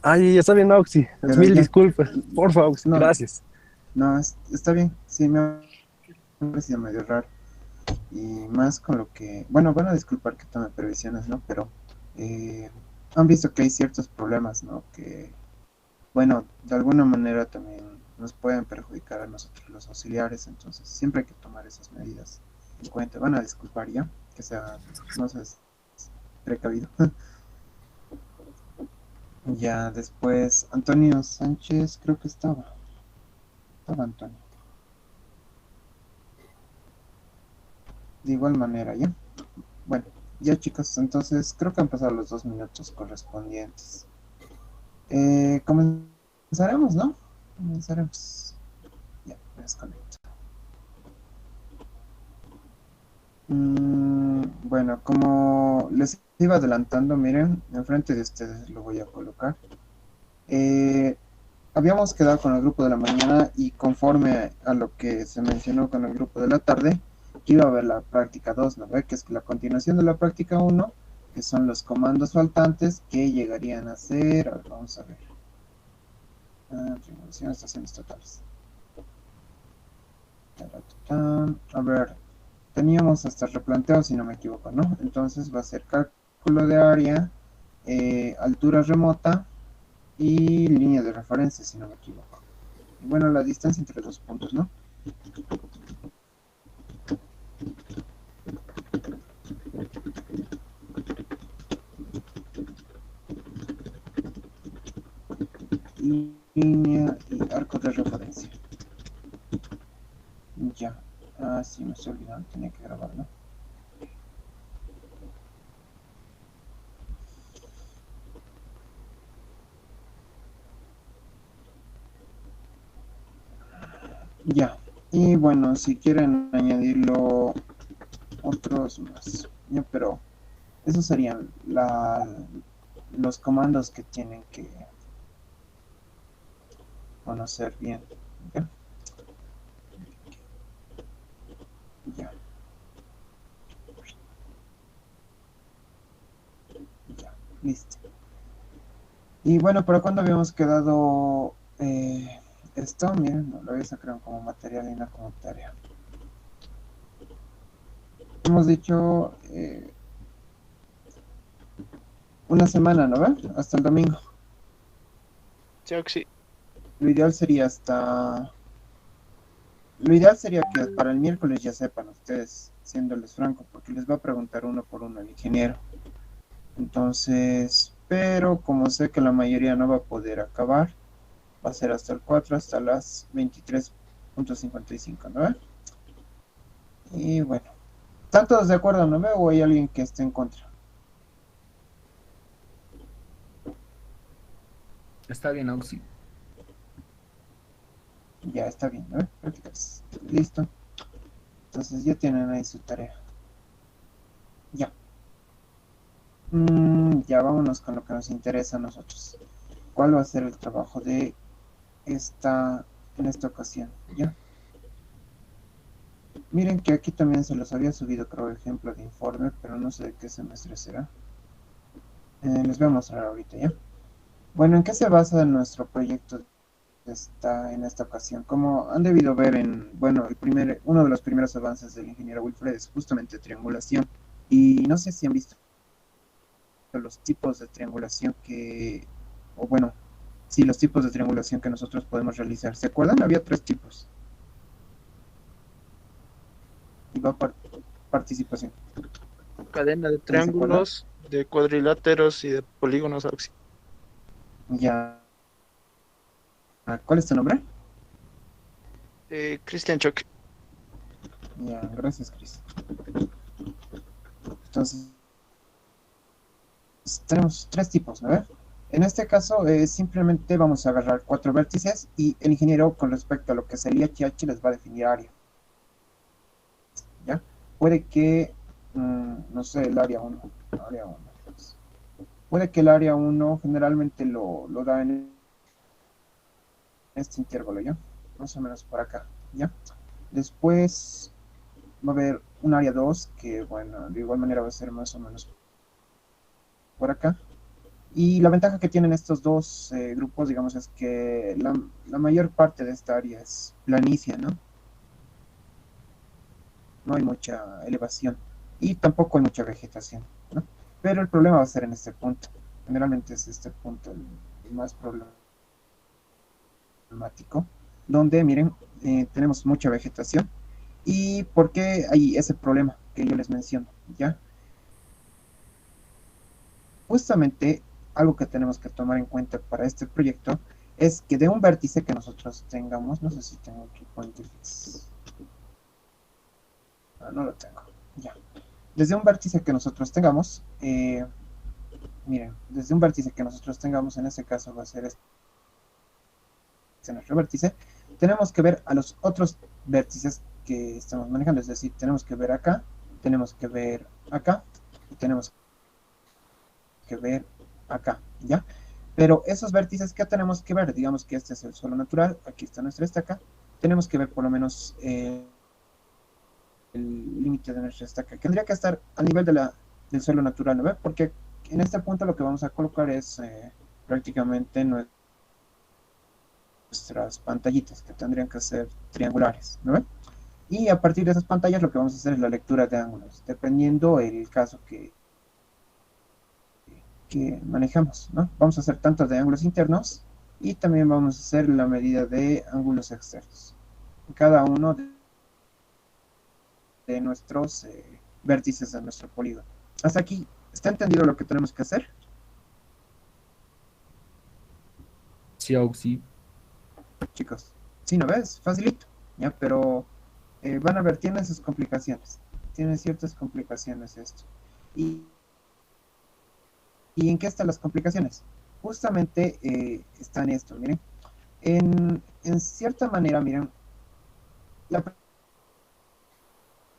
Ay, está bien, Auxi. Pero Mil ya, disculpas. Porfa, Auxi. no, Gracias. no, está bien, sí, me ha parecido medio raro. Y más con lo que, bueno, van a disculpar que tome previsiones, ¿no? Pero eh, han visto que hay ciertos problemas, ¿no? Que, bueno, de alguna manera también nos pueden perjudicar a nosotros los auxiliares, entonces siempre hay que tomar esas medidas en cuenta. Van a disculpar ya, que sea, no sé, precavido. Ya después, Antonio Sánchez, creo que estaba Antonio. De igual manera, ¿ya? Bueno, ya chicos, entonces creo que han pasado los 2 minutos correspondientes. Comenzaremos, ¿no? Comenzaremos. Ya, me desconecto. Bueno, como les iba adelantando, miren, enfrente de ustedes lo voy a colocar. Eh, Habíamos quedado con el grupo de la mañana y conforme a lo que se mencionó con el grupo de la tarde, que iba a haber la práctica 2, ¿no ve? Que es la continuación de la práctica uno, que son los comandos faltantes que llegarían a ser, a ver, vamos a ver, triangulación, estaciones totales. A ver, teníamos hasta replanteo, si no me equivoco, ¿no? Entonces va a ser cálculo de área, altura remota y línea de referencia, si no me equivoco. Y bueno, la distancia entre los puntos, ¿no? Línea y arco de referencia. Ya. Ah, sí, me estoy olvidando, tenía que grabarlo. Ya. Y bueno, si quieren añadirlo otros más. Ya, pero esos serían los comandos que tienen que conocer bien. Ya, ya, ya. Listo. Y bueno, ¿para cuándo habíamos quedado esto? Miren, lo voy a sacar como material y no como tarea. Hemos dicho una semana, ¿no ven? Hasta el domingo. Sí. Lo ideal sería hasta... Lo ideal sería que para el miércoles ya sepan ustedes, siéndoles franco, porque les va a preguntar uno por uno el ingeniero. Entonces, pero como sé que la mayoría no va a poder acabar, va a ser hasta el 4 hasta las 23:55, ¿no ve? Y bueno, ¿están todos de acuerdo, no ve? ¿O hay alguien que esté en contra? Está bien, Auxi. Ya está bien, ¿no ve? Prácticas. Listo. Entonces ya tienen ahí su tarea. Ya. Ya vámonos con lo que nos interesa a nosotros. ¿Cuál va a ser el trabajo de en esta ocasión? ¿Ya? Miren que aquí también se los había subido, creo, ejemplo de informe, pero no sé de qué semestre será. Les voy a mostrar ahorita, ¿ya? Bueno, ¿en qué se basa nuestro proyecto en esta ocasión? Como han debido ver bueno, uno de los primeros avances del ingeniero Wilfred es justamente triangulación. Y no sé si han visto los tipos de triangulación o bueno, sí, los tipos de triangulación que nosotros podemos realizar. ¿Se acuerdan? Había 3 tipos. Y va participación. Cadena de ¿Nadie se acuerda? triángulos, de cuadriláteros y de polígonos auxiliares. Ya. ¿Cuál es tu nombre? Christian Choque. Ya, gracias, Chris. Entonces, tenemos 3 tipos, ¿no? En este caso, simplemente vamos a agarrar 4 vértices y el ingeniero, con respecto a lo que es el IHH, les va a definir área. ¿Ya? Puede que, no sé, el área 1. Área 1. Puede que el área 1 generalmente lo da en este intervalo, ¿ya? Más o menos por acá, ¿ya? Después va a haber un área 2 que, bueno, de igual manera va a ser más o menos por acá. Y la ventaja que tienen estos dos grupos, digamos, es que la mayor parte de esta área es planicie, ¿no? No hay mucha elevación y tampoco hay mucha vegetación, ¿no? Pero el problema va a ser en este punto. Generalmente es este punto el más problemático, donde, miren, tenemos mucha vegetación. ¿Y por qué hay ese problema que yo les menciono? ¿Ya? Justamente algo que tenemos que tomar en cuenta para este proyecto es que de un vértice que nosotros tengamos, no sé si tengo aquí pointer fix. No lo tengo. Ya. Desde un vértice que nosotros tengamos, miren, desde un vértice que nosotros tengamos, en este caso va a ser este nuestro vértice, tenemos que ver a los otros vértices que estamos manejando, es decir, tenemos que ver acá, tenemos que ver acá, y tenemos que ver acá, ¿ya? Pero esos vértices que tenemos que ver, digamos que este es el suelo natural, aquí está nuestra estaca, tenemos que ver por lo menos el límite de nuestra estaca, que tendría que estar a nivel del suelo natural, ¿no ve? Porque en este punto lo que vamos a colocar es prácticamente nuestras pantallitas, que tendrían que ser triangulares, ¿no ve? Y a partir de esas pantallas lo que vamos a hacer es la lectura de ángulos, dependiendo el caso que manejamos, ¿no? Vamos a hacer tanto de ángulos internos y también vamos a hacer la medida de ángulos externos. Cada uno de nuestros vértices de nuestro polígono. Hasta aquí, ¿está entendido lo que tenemos que hacer? Sí, Auxi. Chicos, sí, ¿no ves? Facilito, ¿ya? Pero van a ver, tiene sus complicaciones. Tiene ciertas complicaciones esto. ¿Y en qué están las complicaciones? Justamente está en esto, miren. En cierta manera, miren, la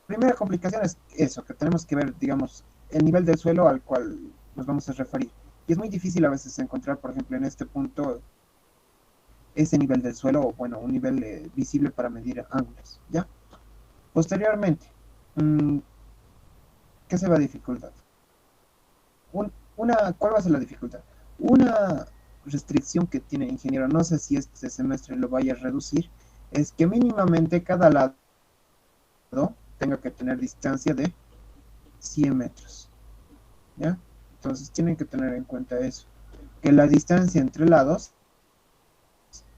primera complicación es eso, que tenemos que ver, digamos, el nivel del suelo al cual nos vamos a referir. Y es muy difícil a veces encontrar, por ejemplo, en este punto, ese nivel del suelo, o bueno, un nivel visible para medir ángulos, ¿ya? Posteriormente, ¿qué se va a dificultar? ¿Cuál va a ser la dificultad? Una restricción que tiene el ingeniero, no sé si este semestre lo vaya a reducir, es que mínimamente cada lado tenga que tener distancia de 100 metros, ¿ya? Entonces tienen que tener en cuenta eso, que la distancia entre lados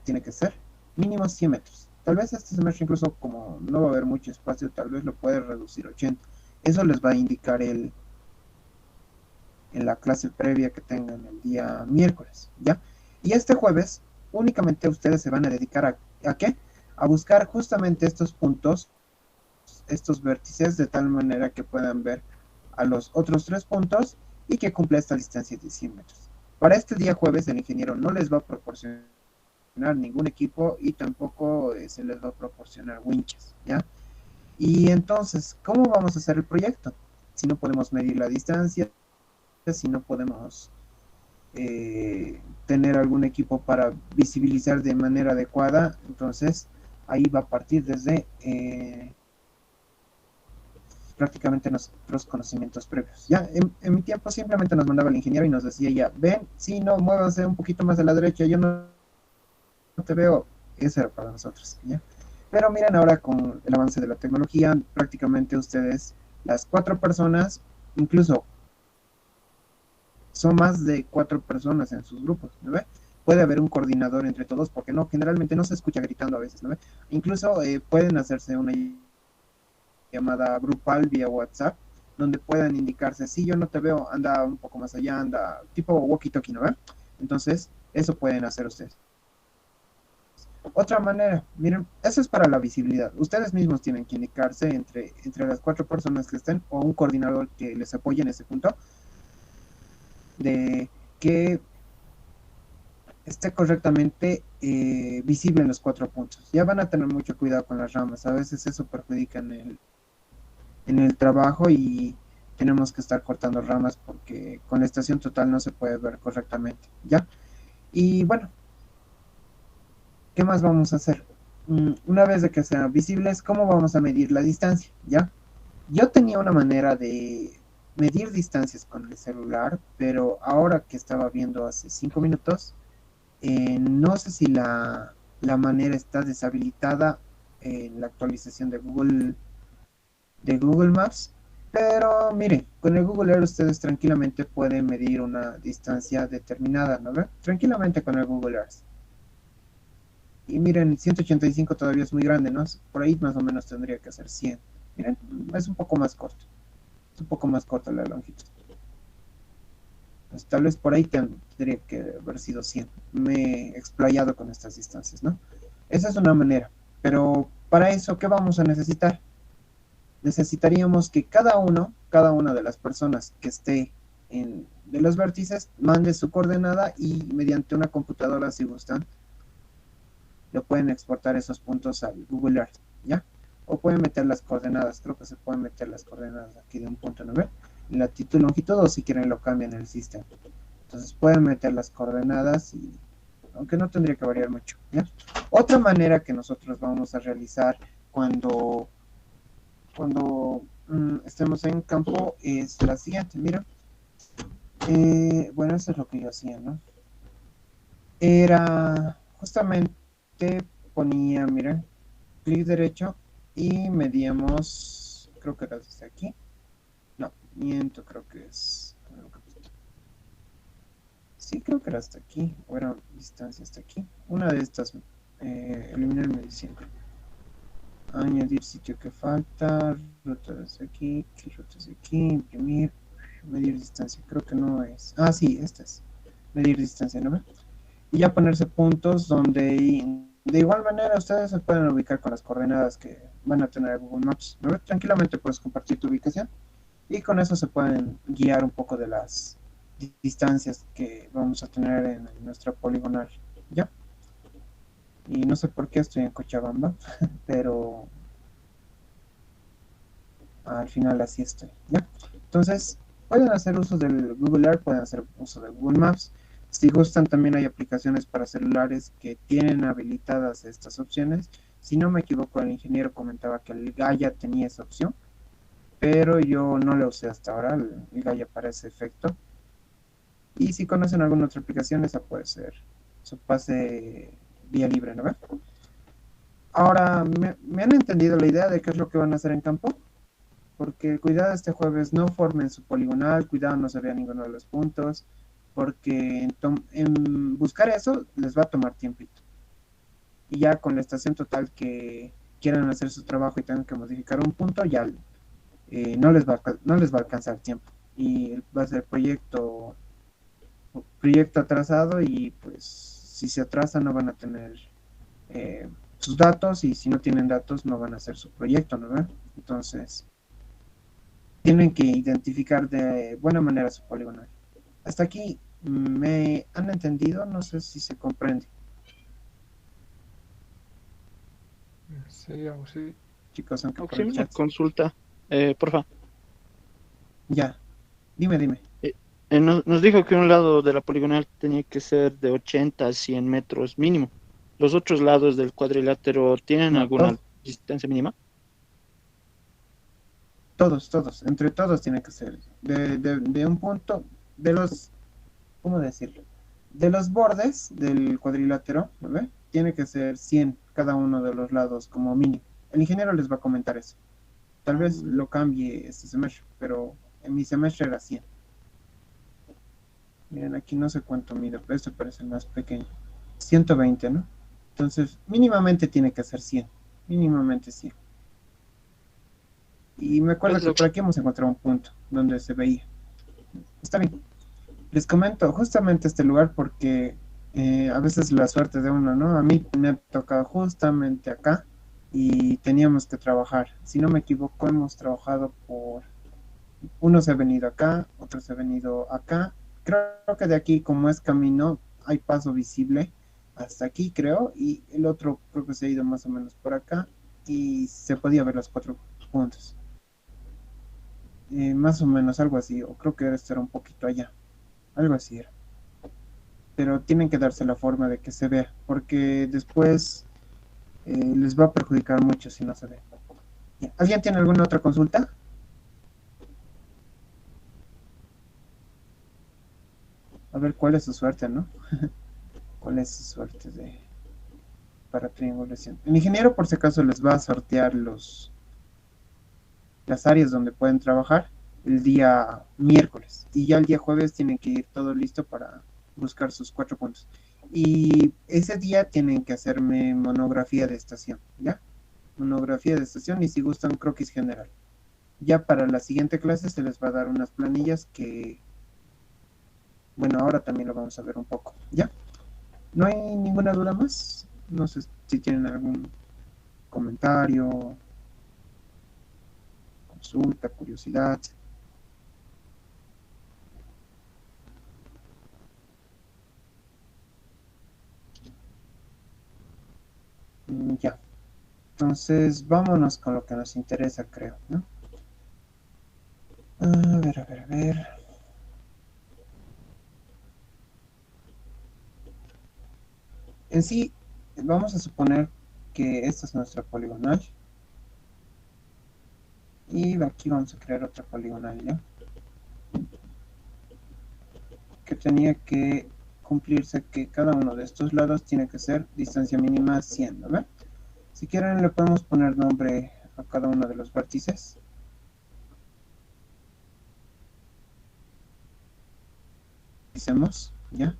tiene que ser mínimo 100 metros. Tal vez este semestre incluso como no va a haber mucho espacio, tal vez lo puede reducir 80. Eso les va a indicar en la clase previa que tengan el día miércoles, ¿ya? Y este jueves únicamente ustedes se van a dedicar ¿a qué? A buscar justamente estos puntos, estos vértices, de tal manera que puedan ver a los otros 3 puntos y que cumpla esta distancia de 100 metros. Para este día jueves el ingeniero no les va a proporcionar ningún equipo y tampoco se les va a proporcionar winches, ¿ya? Y entonces, ¿cómo vamos a hacer el proyecto? Si no podemos medir la distancia, si no podemos tener algún equipo para visibilizar de manera adecuada, entonces ahí va a partir desde prácticamente nuestros conocimientos previos. Ya, en mi tiempo simplemente nos mandaba el ingeniero y nos decía ya, ven, si no, muévanse un poquito más a la derecha, yo no te veo. Eso era para nosotros, ¿ya? Pero miren, ahora con el avance de la tecnología, prácticamente ustedes, las 4 personas, incluso son más de 4 personas en sus grupos, ¿no ve? Puede haber un coordinador entre todos, porque no, generalmente no se escucha gritando a veces, ¿no ve? Incluso pueden hacerse una llamada grupal vía WhatsApp, donde puedan indicarse, si yo no te veo, anda un poco más allá, anda tipo walkie-talkie, ¿no ve? Entonces, eso pueden hacer ustedes. Otra manera, miren, eso es para la visibilidad. Ustedes mismos tienen que indicarse entre las 4 personas que estén, o un coordinador que les apoye en ese punto, de que esté correctamente visible en los 4 puntos. Ya van a tener mucho cuidado con las ramas, a veces eso perjudica en el trabajo y tenemos que estar cortando ramas porque con la estación total no se puede ver correctamente, ¿ya? Y bueno, ¿qué más vamos a hacer? Una vez de que sean visibles, ¿cómo vamos a medir la distancia? ¿Ya? Yo tenía una manera de medir distancias con el celular, pero ahora que estaba viendo hace 5 minutos, no sé si la manera está deshabilitada en la actualización de Google Maps, pero mire, con el Google Earth ustedes tranquilamente pueden medir una distancia determinada, ¿no ve? Tranquilamente con el Google Earth. Y miren, 185 todavía es muy grande, ¿no? Por ahí más o menos tendría que ser 100. Miren, es un poco más corto. Es un poco más corta la longitud. Pues tal vez por ahí tendría que haber sido 100. Me he explayado con estas distancias, ¿no? Esa es una manera. Pero para eso, ¿qué vamos a necesitar? Necesitaríamos que cada una de las personas que esté de los vértices mande su coordenada y mediante una computadora, si gustan, le pueden exportar esos puntos al Google Earth, ¿ya? O pueden meter las coordenadas, creo que se pueden meter las coordenadas aquí de un punto, ¿no ven? Latitud, longitud, o si quieren lo cambian en el sistema. Entonces pueden meter las coordenadas y aunque no tendría que variar mucho, ¿ya? Otra manera que nosotros vamos a realizar cuando estemos en campo es la siguiente, mira. Bueno, eso es lo que yo hacía, ¿no? Era justamente ponía, miren, clic derecho y medíamos, creo que era desde aquí. No, miento, creo que es. Sí, creo que era hasta aquí, o era distancia hasta aquí. Una de estas, eliminar medición. Añadir sitio que falta, ruta desde aquí, ruta desde aquí, imprimir, medir distancia. Creo que no es. Ah, sí, esta es. Medir distancia, ¿no ve? Y ya ponerse puntos donde de igual manera ustedes se pueden ubicar con las coordenadas que van a tener Google Maps, ¿no ve? Tranquilamente puedes compartir tu ubicación y con eso se pueden guiar un poco de las distancias que vamos a tener en nuestra poligonal, ¿ya? Y no sé por qué estoy en Cochabamba, pero al final así estoy, ¿ya? Entonces, pueden hacer uso del Google Earth, pueden hacer uso de Google Maps. Si gustan, también hay aplicaciones para celulares que tienen habilitadas estas opciones. Si no me equivoco, el ingeniero comentaba que el Gaia tenía esa opción, pero yo no lo usé hasta ahora, el Gaia para ese efecto. Y si conocen alguna otra aplicación, esa puede ser su pase vía libre, ¿no? Ahora, ¿me han entendido la idea de qué es lo que van a hacer en campo? Porque cuidado este jueves, no formen su poligonal, cuidado no se vea ninguno de los puntos, porque en buscar eso les va a tomar tiempito. Y ya con la estación total que quieran hacer su trabajo y tengan que modificar un punto, ya no les va a alcanzar tiempo. Y va a ser proyecto atrasado y pues si se atrasa no van a tener sus datos y si no tienen datos no van a hacer su proyecto, ¿no? Entonces tienen que identificar de buena manera su poligonal. Hasta aquí me han entendido, no sé si se comprende. Sí, sí. Chicos, aunque por Auxi, el una chat. consulta, porfa. Ya, dime. Nos dijo que un lado de la poligonal tenía que ser de 80 a 100 metros mínimo. ¿Los otros lados del cuadrilátero tienen No, alguna distancia mínima? todos, entre todos tiene que ser. De un punto, ¿cómo decirlo? De los bordes del cuadrilátero, ¿no ve? Tiene que ser 100 cada uno de los lados como mínimo. El ingeniero les va a comentar eso. Tal vez lo cambie este semestre, pero en mi semestre era 100. Miren, aquí no sé cuánto mide, pero este parece el más pequeño. 120, ¿no? Entonces, mínimamente tiene que ser 100. Mínimamente 100. Y me acuerdo que por aquí hemos encontrado un punto donde se veía. Está bien. Les comento justamente este lugar porque a veces la suerte de uno, ¿no? A mí me ha tocado justamente acá y teníamos que trabajar. Si no me equivoco, hemos trabajado unos he venido acá, otros he venido acá. Creo que de aquí, como es camino, hay paso visible hasta aquí, creo, y el otro creo que se ha ido más o menos por acá y se podía ver los 4 puntos. Más o menos algo así, o creo que esto era un poquito allá, algo así era. Pero tienen que darse la forma de que se vea, porque después les va a perjudicar mucho si no se ve. ¿Alguien tiene alguna otra consulta? A ver cuál es su suerte, ¿no? ¿Cuál es su suerte para triangulación? El ingeniero, por si acaso, les va a sortear las áreas donde pueden trabajar el día miércoles. Y ya el día jueves tienen que ir todo listo para buscar sus 4 puntos. Y ese día tienen que hacerme monografía de estación, ¿ya? Monografía de estación y si gustan croquis general. Ya para la siguiente clase se les va a dar unas planillas que, bueno, ahora también lo vamos a ver un poco, ¿ya? ¿No hay ninguna duda más? No sé si tienen algún comentario, consulta, curiosidad. Ya. Entonces, vámonos con lo que nos interesa, creo, ¿no? A ver, a ver, a ver. En sí, vamos a suponer que esta es nuestra poligonal. Y aquí vamos a crear otra poligonal, ¿ya? Que tenía que cumplirse que cada uno de estos lados tiene que ser distancia mínima 100, ¿no? Si quieren le podemos poner nombre a cada uno de los vértices. Hicimos, ¿ya?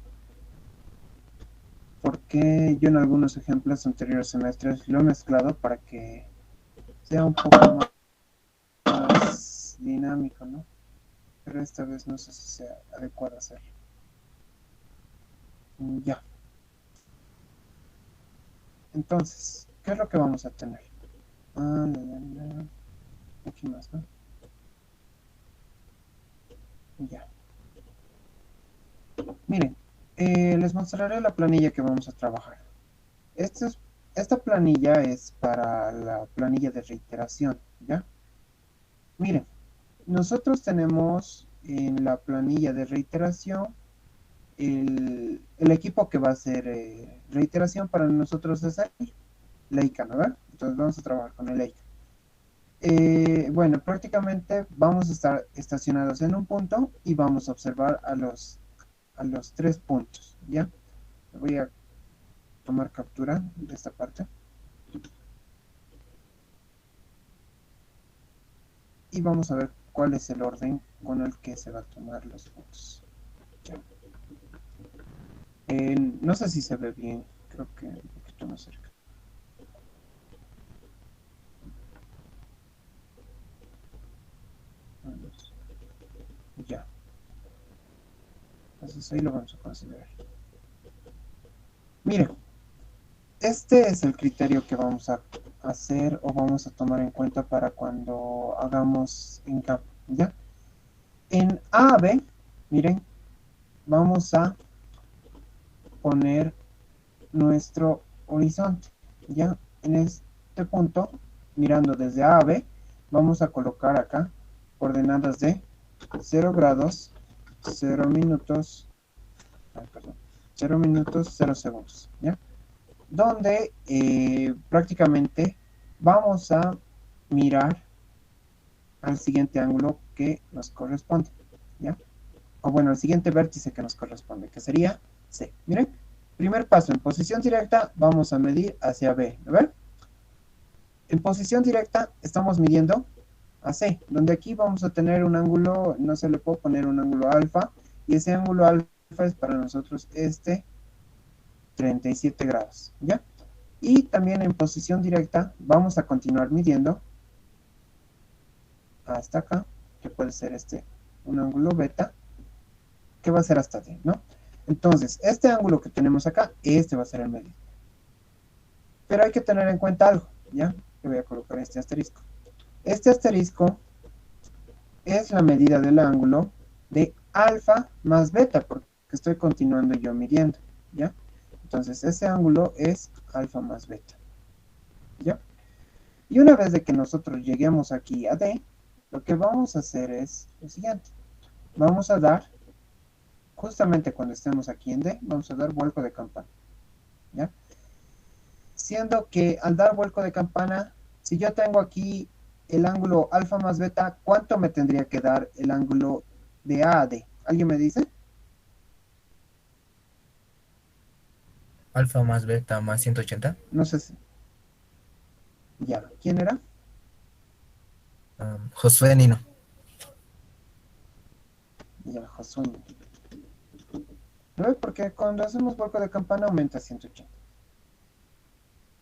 Porque yo en algunos ejemplos anteriores semestres lo he mezclado para que sea un poco más dinámico, ¿no? Pero esta vez no sé si sea adecuado hacerlo. Ya. Entonces, ¿qué es lo que vamos a tener? Aquí más, ¿no? Ya. Miren, les mostraré la planilla que vamos a trabajar. Esta planilla es para la planilla de reiteración, ¿ya? Miren, nosotros tenemos en la planilla de reiteración el equipo que va a hacer reiteración para nosotros es el Leica, ¿no? Entonces vamos a trabajar con el Leica. Bueno, prácticamente vamos a estar estacionados en un punto y vamos a observar a los 3 puntos, ¿ya? Voy a tomar captura de esta parte. Y vamos a ver cuál es el orden con el que se va a tomar los puntos. Ya. No sé si se ve bien, creo que un poquito más cerca. Ya. Entonces ahí lo vamos a considerar. Miren, este es el criterio que vamos a hacer o vamos a tomar en cuenta para cuando hagamos en campo, ¿ya? En A, B, miren, vamos a poner nuestro horizonte, ¿ya? En este punto, mirando desde A a B, vamos a colocar acá coordenadas de 0 grados, 0 minutos, 0 minutos, 0 segundos, ¿ya? Donde prácticamente vamos a mirar al siguiente ángulo que nos corresponde, ¿ya? O bueno, al siguiente vértice que nos corresponde, que sería C. Miren, primer paso, en posición directa vamos a medir hacia B, ¿no ven? En posición directa estamos midiendo a C, donde aquí vamos a tener un ángulo, no se le puede poner un ángulo alfa, y ese ángulo alfa es para nosotros 37 grados, ¿ya? Y también en posición directa vamos a continuar midiendo hasta acá, que puede ser un ángulo beta, que va a ser hasta D, ¿no? Entonces, este ángulo que tenemos acá, va a ser el medio. Pero hay que tener en cuenta algo, ¿ya? Le voy a colocar este asterisco. Este asterisco es la medida del ángulo de alfa más beta, porque estoy continuando yo midiendo, ¿ya? Entonces, ese ángulo es alfa más beta, ¿ya? Y una vez de que nosotros lleguemos aquí a D, lo que vamos a hacer es lo siguiente. Vamos a dar, justamente cuando estemos aquí en D, vamos a dar vuelco de campana, ¿ya? Siendo que al dar vuelco de campana, si yo tengo aquí el ángulo alfa más beta, ¿cuánto me tendría que dar el ángulo de A a D? ¿Alguien me dice? Alfa más beta más 180. No sé si... Ya, ¿quién era? Josué Nino. Ya, Josué. ¿No ves? Porque cuando hacemos vuelco de campana aumenta a 180.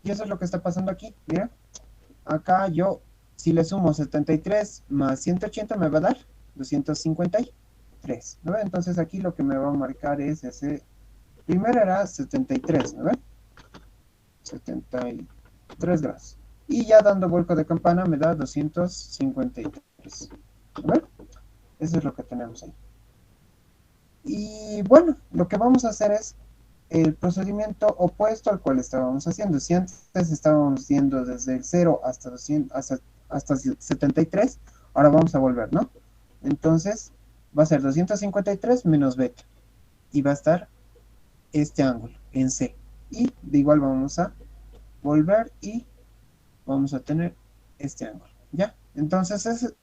Y eso es lo que está pasando aquí. Mira, acá yo, si le sumo 73 más 180 me va a dar 253. ¿No ves? Entonces aquí lo que me va a marcar es ese... Primero era 73, ¿no ves? 73 grados. Y ya dando vuelco de campana me da 253. ¿No ves? Eso es lo que tenemos ahí. Y bueno, lo que vamos a hacer es el procedimiento opuesto al cual estábamos haciendo. Si antes estábamos yendo desde el 0 hasta 200, hasta 73, ahora vamos a volver, ¿no? Entonces va a ser 253 menos beta. Y va a estar este ángulo en C. Y de igual vamos a volver y vamos a tener este ángulo. ¿Ya? Entonces es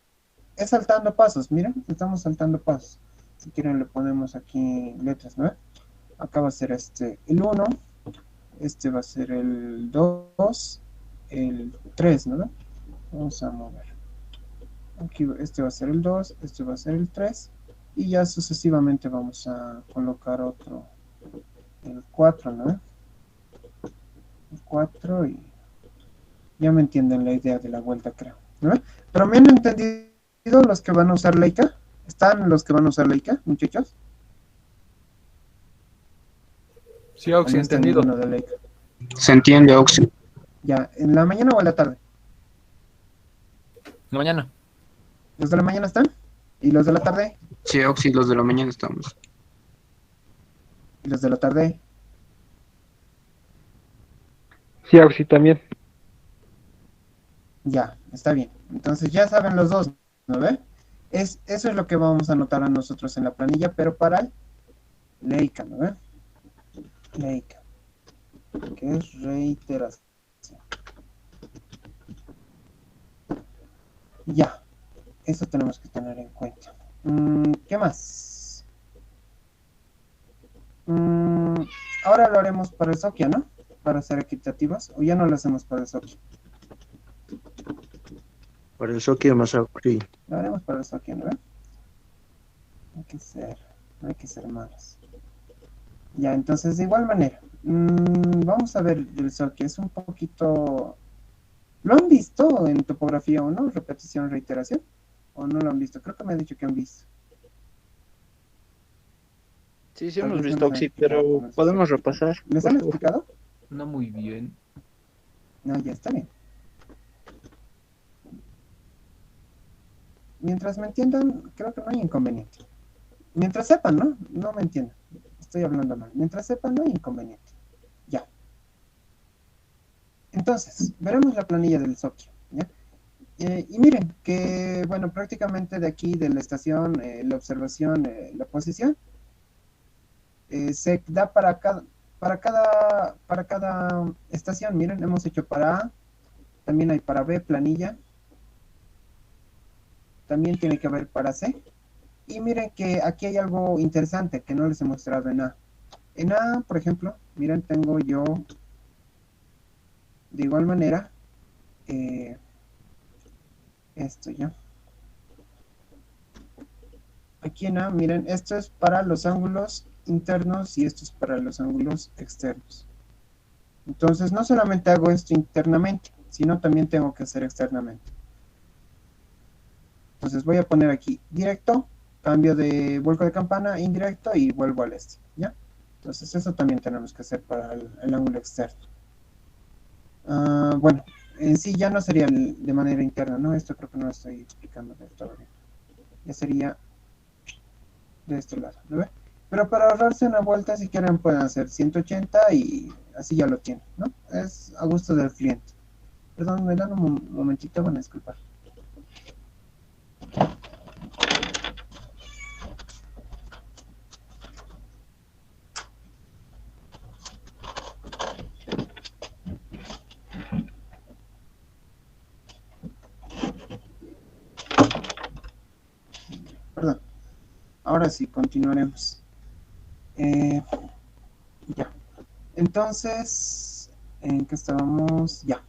saltando pasos. Miren, estamos saltando pasos. Si quieren le ponemos aquí letras, ¿no? Acá va a ser el 1, este va a ser el 2, el 3, ¿no? Vamos a mover. Aquí este va a ser el 2, este va a ser el 3, y ya sucesivamente vamos a colocar otro, el 4, ¿no? El 4 y ya me entienden la idea de la vuelta, creo, ¿no? Pero me han entendido los que van a usar Leica. ¿Están los que van a usar Leica, muchachos? Sí, Oxy, ¿O no está entendido. ninguno de Leica? Se entiende, Oxy. Ya, ¿en la mañana o en la tarde? La mañana. ¿Los de la mañana están? ¿Y los de la tarde? Sí, Oxy, los de la mañana estamos. ¿Y los de la tarde? Sí, Oxy también. Ya, está bien. Entonces ya saben los dos, ¿no ve? Eso es lo que vamos a anotar a nosotros en la planilla, pero para el Leica, ¿no ve? Leica, que es reiteración. Ya, eso tenemos que tener en cuenta. ¿Qué más? Ahora lo haremos para el Sokia, ¿no? Para ser equitativos, o ya no lo hacemos para el Sokia. Para el Soki más sí. Lo haremos para el Sokia, ¿no ve? No hay que ser malos. Ya, entonces de igual manera, vamos a ver el Sokia, es un poquito... ¿Lo han visto en topografía o no? Repetición, reiteración. ¿O no lo han visto? Creo que me han dicho que han visto. Sí, Tal hemos vez no visto les han Oxy, explicado pero cómo es podemos eso. repasar. ¿Les por han favor. explicado? No muy bien. No, ya está bien. Mientras me entiendan, creo que no hay inconveniente. Mientras sepan, ¿no? No me entiendan. Estoy hablando mal. Mientras sepan, no hay inconveniente. Ya. Entonces, veremos la planilla del Sokia, ¿ya? Y miren que, bueno, prácticamente de aquí, de la estación, la observación, la posición, se da para cada estación. Miren, hemos hecho para A, también hay para B, planilla, también tiene que haber para C. Y miren que aquí hay algo interesante que no les he mostrado en A. En A, por ejemplo, miren, tengo yo de igual manera esto ya. Aquí en A, miren, esto es para los ángulos internos y esto es para los ángulos externos. Entonces, no solamente hago esto internamente, sino también tengo que hacer externamente. Entonces, voy a poner aquí directo, cambio de vuelco de campana, indirecto y vuelvo al este, ¿ya? Entonces, eso también tenemos que hacer para el ángulo externo. Bueno, en sí ya no sería de manera interna, ¿no? Esto creo que no lo estoy explicando del todo bien. Ya sería de este lado, ¿lo ve? Pero para ahorrarse una vuelta, si quieren, pueden hacer 180 y así ya lo tienen, ¿no? Es a gusto del cliente. Perdón, me dan un momentito, van a disculpar. Perdón. Ahora sí, continuaremos. Ya. Entonces, ¿en qué estábamos? Ya,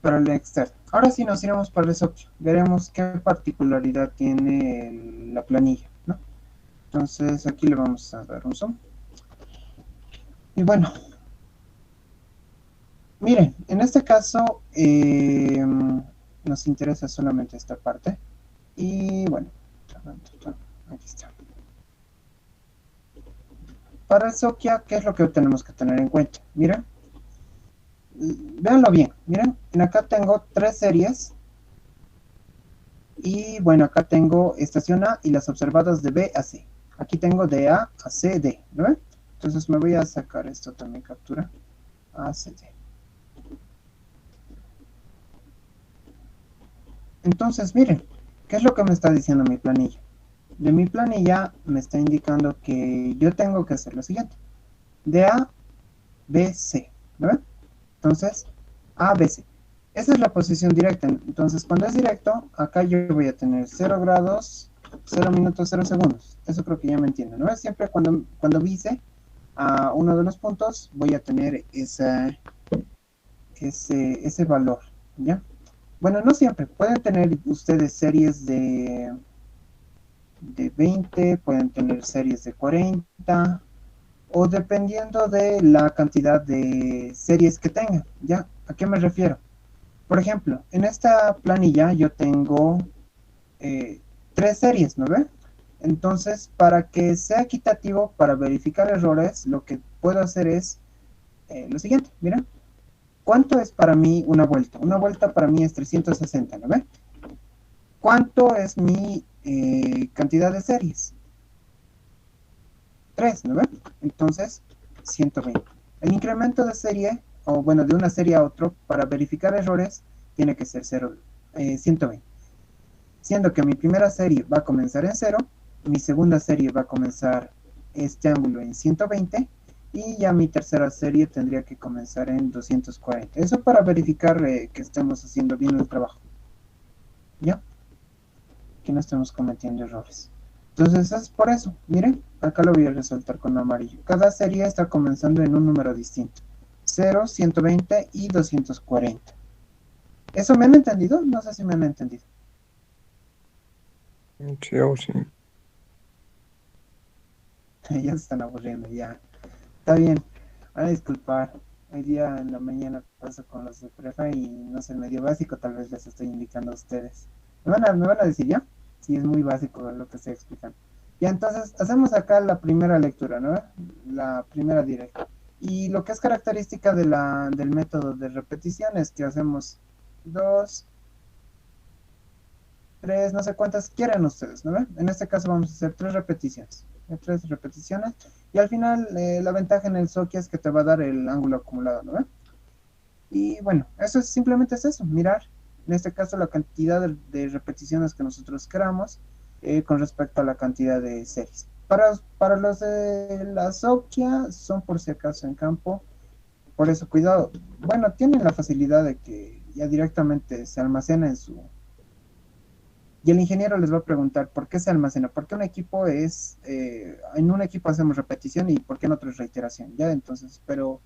para el externo. Ahora sí nos iremos para el socio. Veremos qué particularidad tiene la planilla, ¿no? Entonces aquí le vamos a dar un zoom. Y bueno, miren, en este caso nos interesa solamente esta parte. Y bueno, aquí está. Para el Socia, ¿qué es lo que tenemos que tener en cuenta? Miren, véanlo bien, miren, en acá tengo 3 series. Y bueno, acá tengo estación A y las observadas de B a C. Aquí tengo de A a C, D, ¿no ven? Entonces me voy a sacar esto también, captura, A, C, D. Entonces, miren, ¿qué es lo que me está diciendo mi planilla? De mi planilla me está indicando que yo tengo que hacer lo siguiente. De A, B, C, ¿no ven? Entonces, A, B, C. Esa es la posición directa. Entonces, cuando es directo, acá yo voy a tener 0 grados, 0 minutos, 0 segundos. Eso creo que ya me entienden, ¿no? Siempre cuando vise a uno de los puntos, voy a tener ese valor, ¿ya? Bueno, no siempre. Pueden tener ustedes series de 20, pueden tener series de 40, o dependiendo de la cantidad de series que tengan, ¿ya? ¿A qué me refiero? Por ejemplo, en esta planilla yo tengo 3 series, ¿no ve? Entonces, para que sea equitativo, para verificar errores, lo que puedo hacer es lo siguiente, miren. ¿Cuánto es para mí una vuelta? Una vuelta para mí es 360, ¿no ve? ¿Cuánto es mi cantidad de series? 3, ¿no ve? Entonces, 120. El incremento de serie, o bueno, de una serie a otro, para verificar errores, tiene que ser 120. Siendo que mi primera serie va a comenzar en 0, mi segunda serie va a comenzar este ángulo en 120, y ya mi tercera serie tendría que comenzar en 240. Eso para verificar que estemos haciendo bien el trabajo. ¿Ya? Que no estemos cometiendo errores. Entonces es por eso, miren, acá lo voy a resaltar con amarillo. Cada serie está comenzando en un número distinto. 0, 120 y 240. ¿Eso me han entendido? No sé si me han entendido. Sí, Auxi. Ya se están aburriendo, ya. Está bien, van a disculpar. Hoy día en la mañana paso con los de prefa y no sé, medio básico tal vez les estoy indicando a ustedes. ¿Me van a decir ya? Sí, es muy básico lo que estoy explicando. Ya, entonces, hacemos acá la primera lectura, ¿no? La primera directa. Y lo que es característica del método de repetición es que hacemos 2, 3, no sé cuántas quieran ustedes, ¿no? En este caso vamos a hacer 3 repeticiones. 3 repeticiones. Y al final, la ventaja en el Socia es que te va a dar el ángulo acumulado, ¿no? Y bueno, eso es simplemente es eso, mirar. En este caso, la cantidad de repeticiones que nosotros queramos con respecto a la cantidad de series. Para los de la Socia, son por si acaso en campo. Por eso, cuidado. Bueno, tienen la facilidad de que ya directamente se almacena en su... Y el ingeniero les va a preguntar por qué se almacena, por qué un equipo es, en un equipo hacemos repetición y por qué en otro es reiteración, ¿ya? Entonces, pero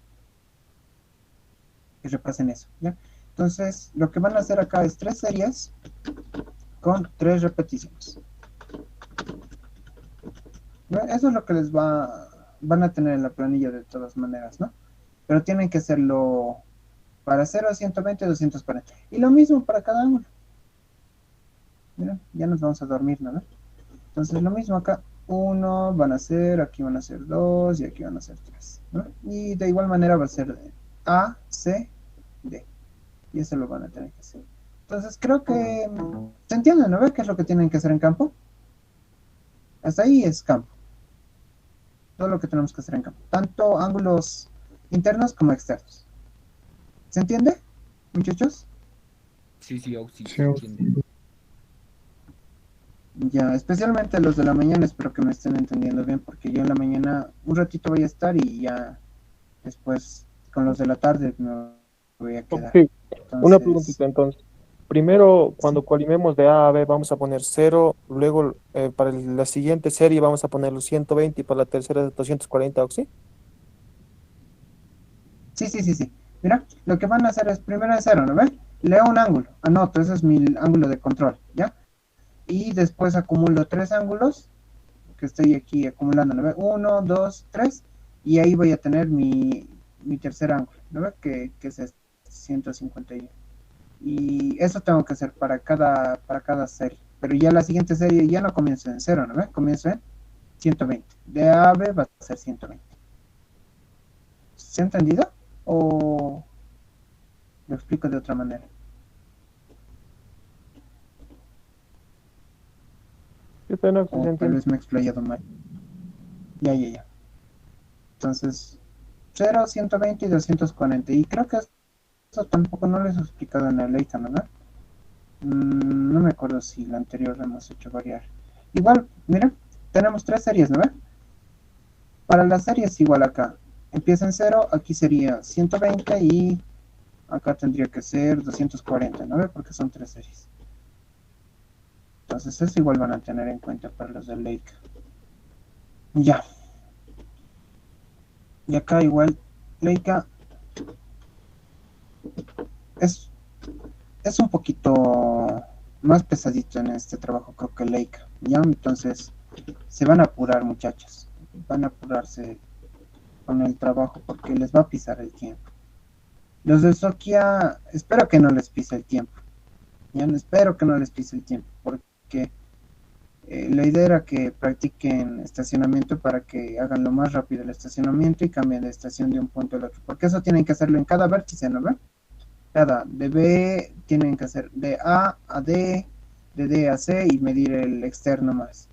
que repasen eso, ¿ya? Entonces, lo que van a hacer acá es 3 series con 3 repeticiones. ¿No? Eso es lo que van a tener en la planilla de todas maneras, ¿no? Pero tienen que hacerlo para 0, 120, 240. Y lo mismo para cada ángulo. Mira, ya nos vamos a dormir, ¿no? Entonces lo mismo acá, 1 van a ser, aquí van a ser 2 y aquí van a ser 3, ¿no? Y de igual manera va a ser A, C, D. Y eso lo van a tener que hacer. Entonces creo que se entiende, ¿no? ¿Qué es lo que tienen que hacer en campo? Hasta ahí es campo. Todo lo que tenemos que hacer en campo. Tanto ángulos internos como externos. ¿Se entiende, muchachos? Sí, Auxi, Sí, se Auxi. entiende. Ya, especialmente los de la mañana, espero que me estén entendiendo bien, porque yo en la mañana un ratito voy a estar y ya después con los de la tarde me voy a quedar. Ok, una Entonces, preguntita entonces. Primero, cuando sí. colimemos de A a B, vamos a poner 0, luego para la siguiente serie vamos a poner los 120 y para la tercera 240, ¿o sí? Sí. Mira, lo que van a hacer es primero de cero, ¿no ven? Leo un ángulo, anoto, ese es mi ángulo de control, ¿ya? Y después acumulo tres ángulos, que estoy aquí acumulando, ¿no ven? Uno, dos, tres, y ahí voy a tener mi tercer ángulo, ¿no ven? Que es este, 151. Y eso tengo que hacer para cada serie. Pero ya la siguiente serie ya no comienzo en cero, ¿no ven? Comienzo en 120. De A a B va a ser 120. ¿Se ha entendido? ¿O lo explico de otra manera? ¿Qué tal, Oxy? O ¿Se tal entiende? vez me he explayado mal. Ya. Entonces, 0, 120 y 240. Y creo que eso tampoco no les he explicado en la ley, ¿verdad? No me acuerdo si la anterior la hemos hecho variar. Igual, mira, tenemos tres series, ¿no ve? Para las series igual acá. Empieza en 0, aquí sería 120 y acá tendría que ser 240, ¿no ve? Porque son tres series. Entonces eso igual van a tener en cuenta para los de Leica. Ya. Y acá igual, Leica es, es un poquito más pesadito en este trabajo, creo que Leica. Ya, entonces se van a apurar, muchachos. Van a apurarse con el trabajo porque les va a pisar el tiempo. Los de Sokia, espero que no les pise el tiempo. Ya, espero que no les pise el tiempo porque la idea era que practiquen estacionamiento para que hagan lo más rápido el estacionamiento y cambien de estación de un punto al otro. Porque eso tienen que hacerlo en cada vértice, ¿no ven? Cada de B tienen que hacer de A a D, de D a C y medir el externo más.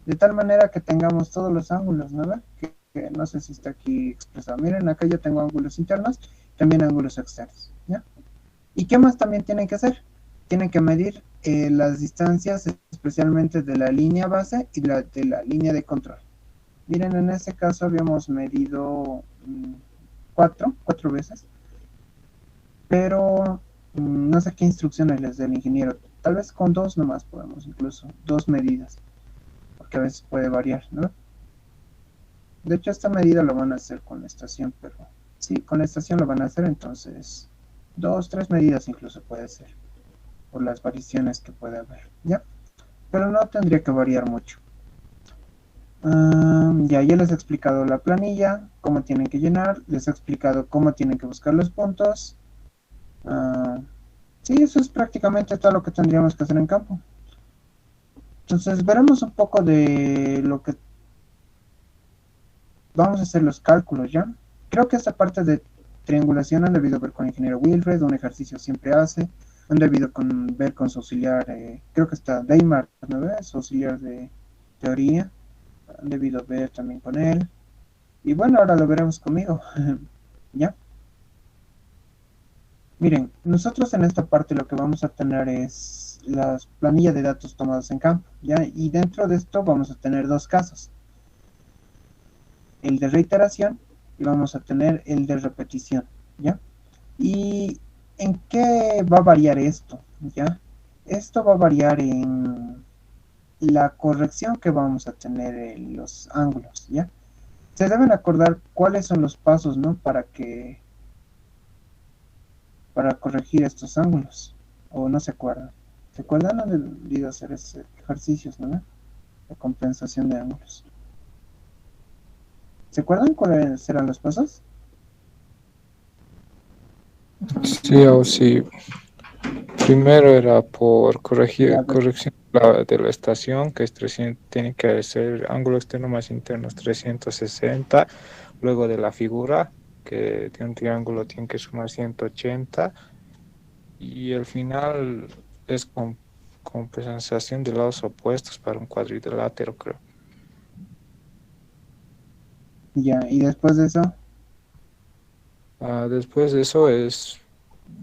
De tal manera que tengamos todos los ángulos, ¿no ven? Que no sé si está aquí expresado. Miren, acá yo tengo ángulos internos, también ángulos externos, ¿ya? ¿Y qué más también tienen que hacer? Tienen que medir las distancias, especialmente de la línea base y de la línea de control. Miren, en este caso habíamos medido cuatro veces, pero no sé qué instrucciones les dé el ingeniero. Tal vez con dos nomás podemos, incluso dos medidas, porque a veces puede variar, ¿no? De hecho, esta medida lo van a hacer con la estación, pero sí, con la estación lo van a hacer, entonces dos, tres medidas incluso puede ser, por las variaciones que puede haber, ¿ya? Pero no tendría que variar mucho. Ya les he explicado la planilla, cómo tienen que llenar, les he explicado cómo tienen que buscar los puntos. Sí, eso es prácticamente todo lo que tendríamos que hacer en campo. Entonces veremos un poco de lo que vamos a hacer los cálculos, ¿ya? Creo que esta parte de triangulación han debido ver con el ingeniero Wilfred, un ejercicio siempre hace, han debido ver con su auxiliar, creo que está Deimar, ¿no ves? Su auxiliar de teoría, han debido ver también con él, y bueno, ahora lo veremos conmigo, ¿ya? Miren, nosotros en esta parte lo que vamos a tener es las planillas de datos tomados en campo, ¿ya? Y dentro de esto vamos a tener dos casos, el de reiteración y vamos a tener el de repetición, ¿ya? ¿Y en qué va a variar esto? ¿Ya? Esto va a variar en la corrección que vamos a tener en los ángulos, ¿ya? Se deben acordar cuáles son los pasos, ¿no? Para corregir estos ángulos, o no se acuerdan. ¿Se acuerdan? Han debido hacer esos ejercicios, ¿no? De compensación de ángulos. ¿Se acuerdan cuáles serán los pasos? Sí, o sí. Primero era por Ya, corrección de la estación, que es 300, tiene que ser ángulo externo más interno es 360. Luego de la figura, que de un triángulo tiene que sumar 180. Y el final es compensación de lados opuestos para un cuadrilátero, creo. ya, y después de eso, Después de eso es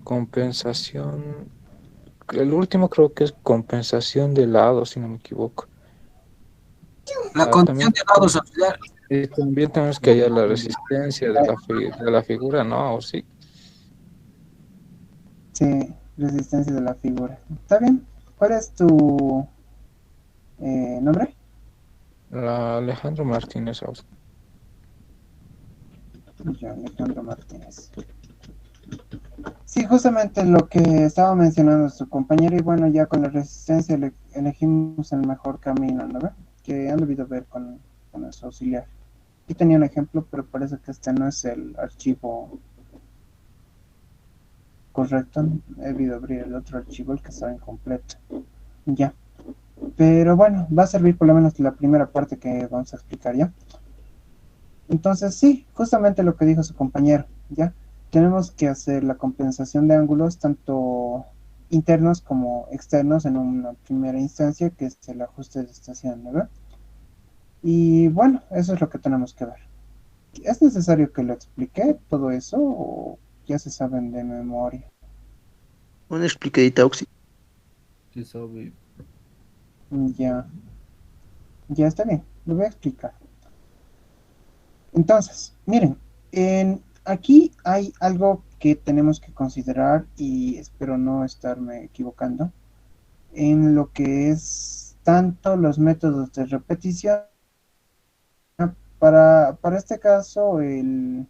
compensación. El último creo que es compensación de lado, si no me equivoco. La También, condición de lados auxiliar. también tenemos que hallar la resistencia de de la figura, ¿no? ¿O sí? sí, resistencia de la figura. ¿Está bien? ¿Cuál es tu nombre? La Alejandro Martínez Ausa. Ya, Alejandro Martínez. Sí, justamente lo que estaba mencionando su compañero, y bueno, ya con la resistencia elegimos el mejor camino, ¿no ve? Que han debido ver con su auxiliar. Aquí tenía un ejemplo, pero parece que este no es el archivo correcto. He debido abrir el otro archivo, el que estaba incompleto. Ya. Pero bueno, va a servir por lo menos la primera parte que vamos a explicar, ¿ya? Entonces, sí, justamente lo que dijo su compañero, ¿ya? Tenemos que hacer la compensación de ángulos tanto internos como externos en una primera instancia, que es el ajuste de estación, ¿verdad? Y bueno, eso es lo que tenemos que ver. ¿Es necesario que lo explique todo eso o ya se saben de memoria? Una explicadita, Oxy. Se sabe. Ya, ya está bien, lo voy a explicar. Entonces, miren, aquí hay algo que tenemos que considerar y espero no estarme equivocando en lo que es tanto los métodos de repetición. Para este caso, el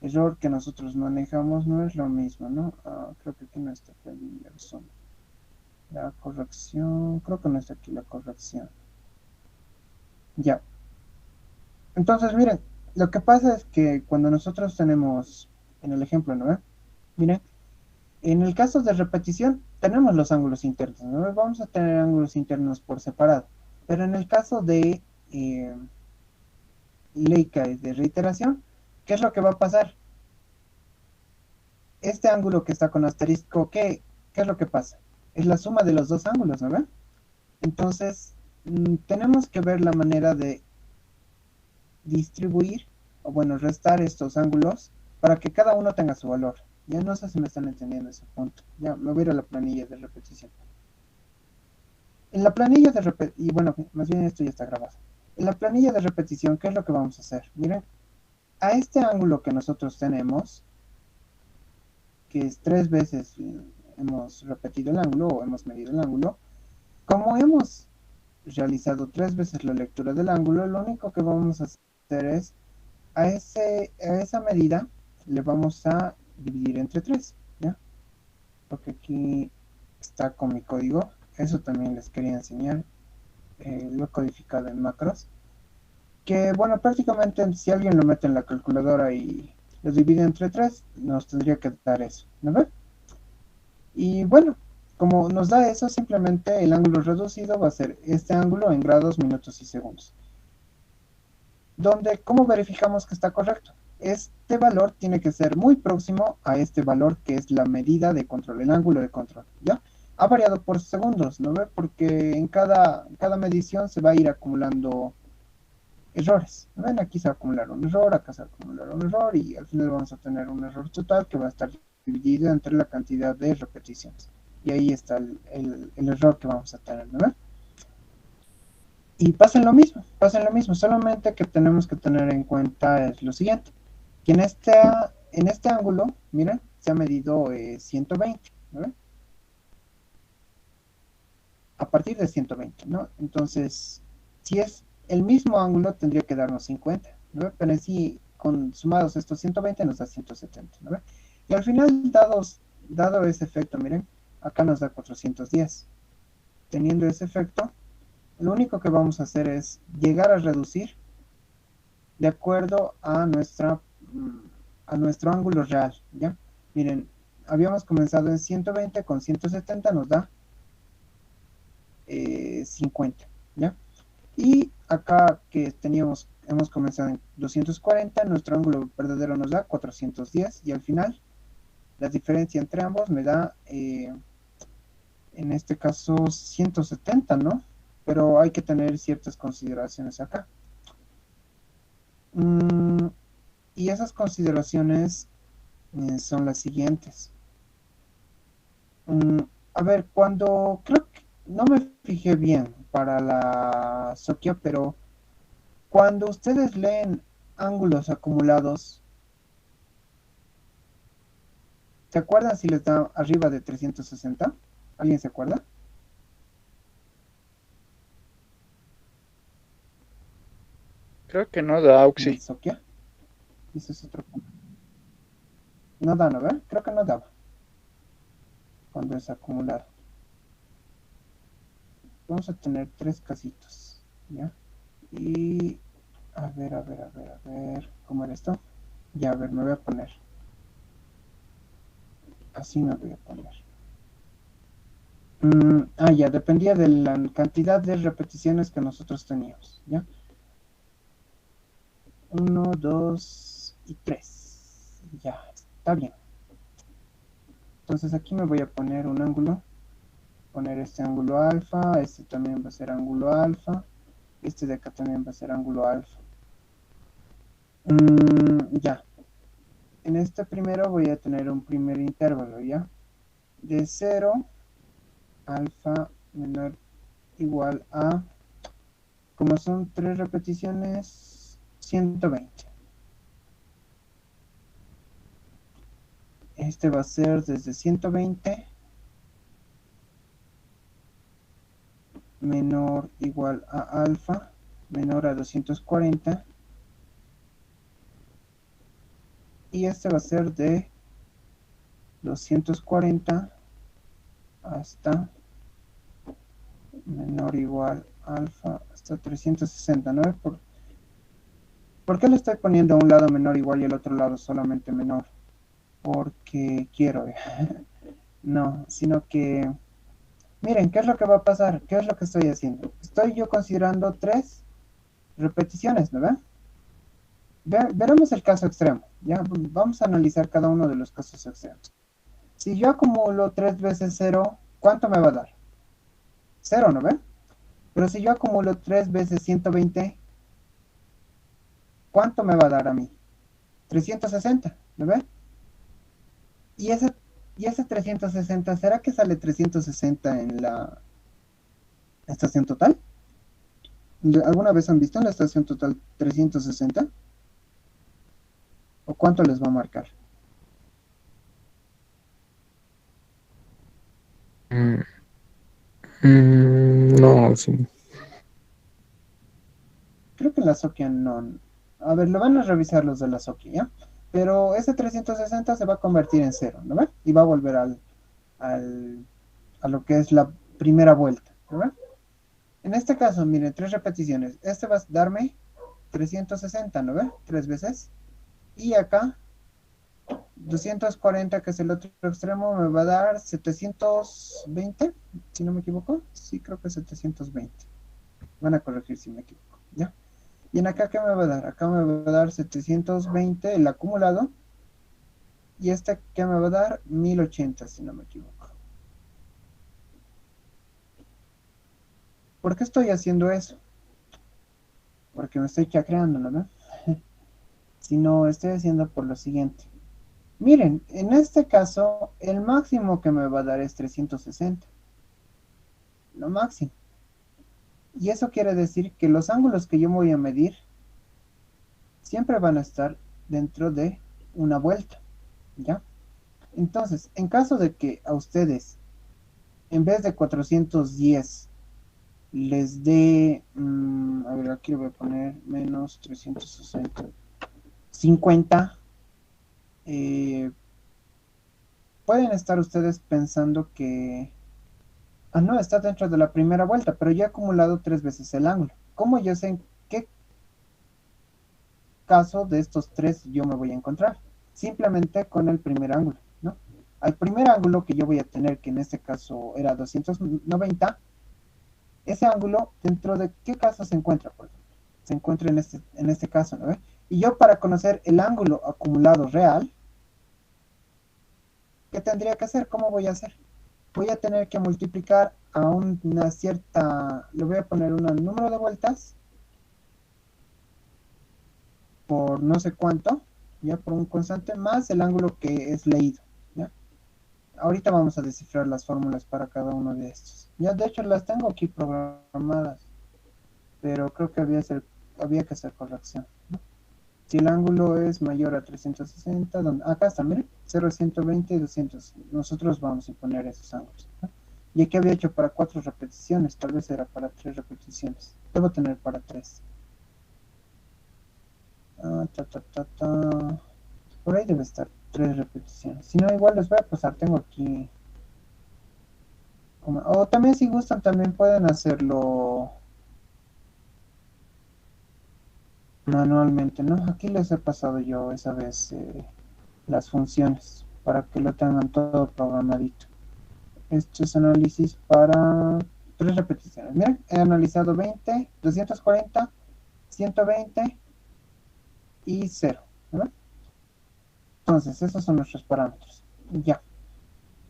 error que nosotros manejamos no es lo mismo, ¿no? Creo que aquí no está el resumen. La corrección, creo que no está aquí la corrección. Ya. Entonces, miren, lo que pasa es que cuando nosotros tenemos, en el ejemplo, ¿no? Miren, en el caso de repetición, tenemos los ángulos internos, ¿no? Vamos a tener ángulos internos por separado. Pero en el caso de eh, Leica y de reiteración, ¿qué es lo que va a pasar? Este ángulo que está con asterisco, ¿qué es lo que pasa? Es la suma de los dos ángulos, ¿no ven? Entonces, tenemos que ver la manera de distribuir, o bueno, restar estos ángulos para que cada uno tenga su valor. Ya no sé si me están entendiendo ese punto. Ya me voy a ir a la planilla de repetición. En la planilla de repetición, y bueno, más bien esto ya está grabado. En la planilla de repetición, ¿qué es lo que vamos a hacer? Miren, a este ángulo que nosotros tenemos, que es 3 veces hemos repetido el ángulo o hemos medido el ángulo, como hemos realizado 3 veces la lectura del ángulo, lo único que vamos a hacer es a esa medida le vamos a dividir entre 3, ¿ya? Porque aquí está con mi código, eso también les quería enseñar, lo he codificado en macros, que bueno, prácticamente si alguien lo mete en la calculadora y lo divide entre 3 nos tendría que dar eso, ¿no ves? Y bueno, como nos da eso, simplemente el ángulo reducido va a ser este ángulo en grados, minutos y segundos. Donde, ¿cómo verificamos que está correcto? Este valor tiene que ser muy próximo a este valor que es la medida de control, el ángulo de control, ¿ya? Ha variado por segundos, ¿no ve? Porque en cada medición se va a ir acumulando errores. ¿No ven? Aquí se va a acumular un error, acá se va a acumular un error y al final vamos a tener un error total que va a estar dividido entre la cantidad de repeticiones. Y ahí está el error que vamos a tener, ¿no ven? Y pasen lo mismo, solamente que tenemos que tener en cuenta es lo siguiente, que en este ángulo, miren, se ha medido 120, ¿no? A partir de 120, ¿no? Entonces, si es el mismo ángulo, tendría que darnos 50, ¿no? Pero en sí, con sumados estos 120 nos da 170, ¿no? Y al final, dado ese efecto, miren, acá nos da 410. Teniendo ese efecto, lo único que vamos a hacer es llegar a reducir de acuerdo a nuestro ángulo real, ¿ya? Miren, habíamos comenzado en 120, con 170 nos da 50, ¿ya? Y acá que hemos comenzado en 240, nuestro ángulo verdadero nos da 410 y al final la diferencia entre ambos me da, en este caso, 170, ¿no? Pero hay que tener ciertas consideraciones acá. Y esas consideraciones son las siguientes. A ver, creo que no me fijé bien para la Sokia, pero cuando ustedes leen ángulos acumulados, ¿se acuerdan si les da arriba de 360? ¿Alguien se acuerda? Creo que no da En el Auxi. Sokia. Y ese es otro punto. No da, ¿no ve? Creo que no daba. Cuando es acumulado. Vamos a tener 3 casitos. ¿Ya? Y a ver, ¿cómo era esto? Ya, a ver, me voy a poner. Así me voy a poner. Ya, dependía de la cantidad de repeticiones que nosotros teníamos, ¿ya? 1, 2 y 3. Ya, está bien. Entonces aquí me voy a poner un ángulo. Poner este ángulo alfa, este también va a ser ángulo alfa. Este de acá también va a ser ángulo alfa. Ya. En este primero voy a tener un primer intervalo, ¿ya? De 0, alfa menor igual a, como son 3 repeticiones, 120. Este va a ser desde 120 menor igual a alfa menor a 240. Y este va a ser de 240 hasta menor igual alfa hasta 360, ¿no? ¿Por qué le estoy poniendo a un lado menor igual y al otro lado solamente menor? Porque quiero, no, sino que, miren, ¿qué es lo que va a pasar? ¿Qué es lo que estoy haciendo? Estoy yo considerando 3 repeticiones, ¿no ven? Veremos el caso extremo, ¿ya? Vamos a analizar cada uno de los casos extremos. Si yo acumulo 3 veces 0, ¿cuánto me va a dar? 0, ¿no ven? Pero si yo acumulo 3 veces 120, ¿cuánto me va a dar a mí? 360, ¿no ven? Y ese 360, ¿será que sale 360 en la estación total? ¿Alguna vez han visto en la estación total 360? ¿O cuánto les va a marcar? Mm, no, sí. Creo que en la Sokia no. A ver, lo van a revisar los de la Sokia, ¿ya? Pero ese 360 se va a convertir en 0, ¿no ven? Y va a volver a lo que es la primera vuelta, ¿no ven? En este caso, miren, 3 repeticiones. Este va a darme 360, ¿no ven? 3 veces. Y acá 240, que es el otro extremo, me va a dar 720, si no me equivoco. Sí, creo que 720. Van a corregir si me equivoco, ¿ya? Y en acá, ¿qué me va a dar? Acá me va a dar 720 el acumulado. Y este, ¿qué me va a dar? 1080, si no me equivoco. ¿Por qué estoy haciendo eso? Porque me estoy chacreando, ¿no? Sino estoy haciendo por lo siguiente. Miren, en este caso, el máximo que me va a dar es 360. Lo máximo. Y eso quiere decir que los ángulos que yo voy a medir siempre van a estar dentro de una vuelta, ¿ya? Entonces, en caso de que a ustedes, en vez de 410, les dé, a ver, aquí lo voy a poner, menos 360, 50, pueden estar ustedes pensando que, no, está dentro de la primera vuelta, pero ya he acumulado 3 veces el ángulo. ¿Cómo yo sé en qué caso de estos 3 yo me voy a encontrar? Simplemente con el primer ángulo, ¿no? Al primer ángulo que yo voy a tener, que en este caso era 290, ese ángulo, ¿dentro de qué caso se encuentra, por ejemplo? Se encuentra en este caso, ¿no? Y yo, para conocer el ángulo acumulado real, ¿qué tendría que hacer? ¿Cómo voy a hacer? Voy a tener que multiplicar a una cierta, le voy a poner un número de vueltas por no sé cuánto, ya, por un constante, más el ángulo que es leído, ¿ya? Ahorita vamos a descifrar las fórmulas para cada uno de estos. Ya, de hecho, las tengo aquí programadas, pero creo que había que hacer corrección, ¿no? Si el ángulo es mayor a 360, acá está, miren, 0, 120 y 200. Nosotros vamos a poner esos ángulos, ¿no? Y aquí había hecho para 4 repeticiones, tal vez era para 3 repeticiones. Debo tener para 3. Por ahí debe estar 3 repeticiones. Si no, igual les voy a pasar. Tengo aquí. O también si gustan, también pueden hacerlo manualmente, ¿no? Aquí les he pasado yo esa vez las funciones para que lo tengan todo programadito. Esto es análisis para 3 repeticiones. Miren, he analizado 20, 240, 120 y 0. ¿Verdad? Entonces, esos son nuestros parámetros. Ya.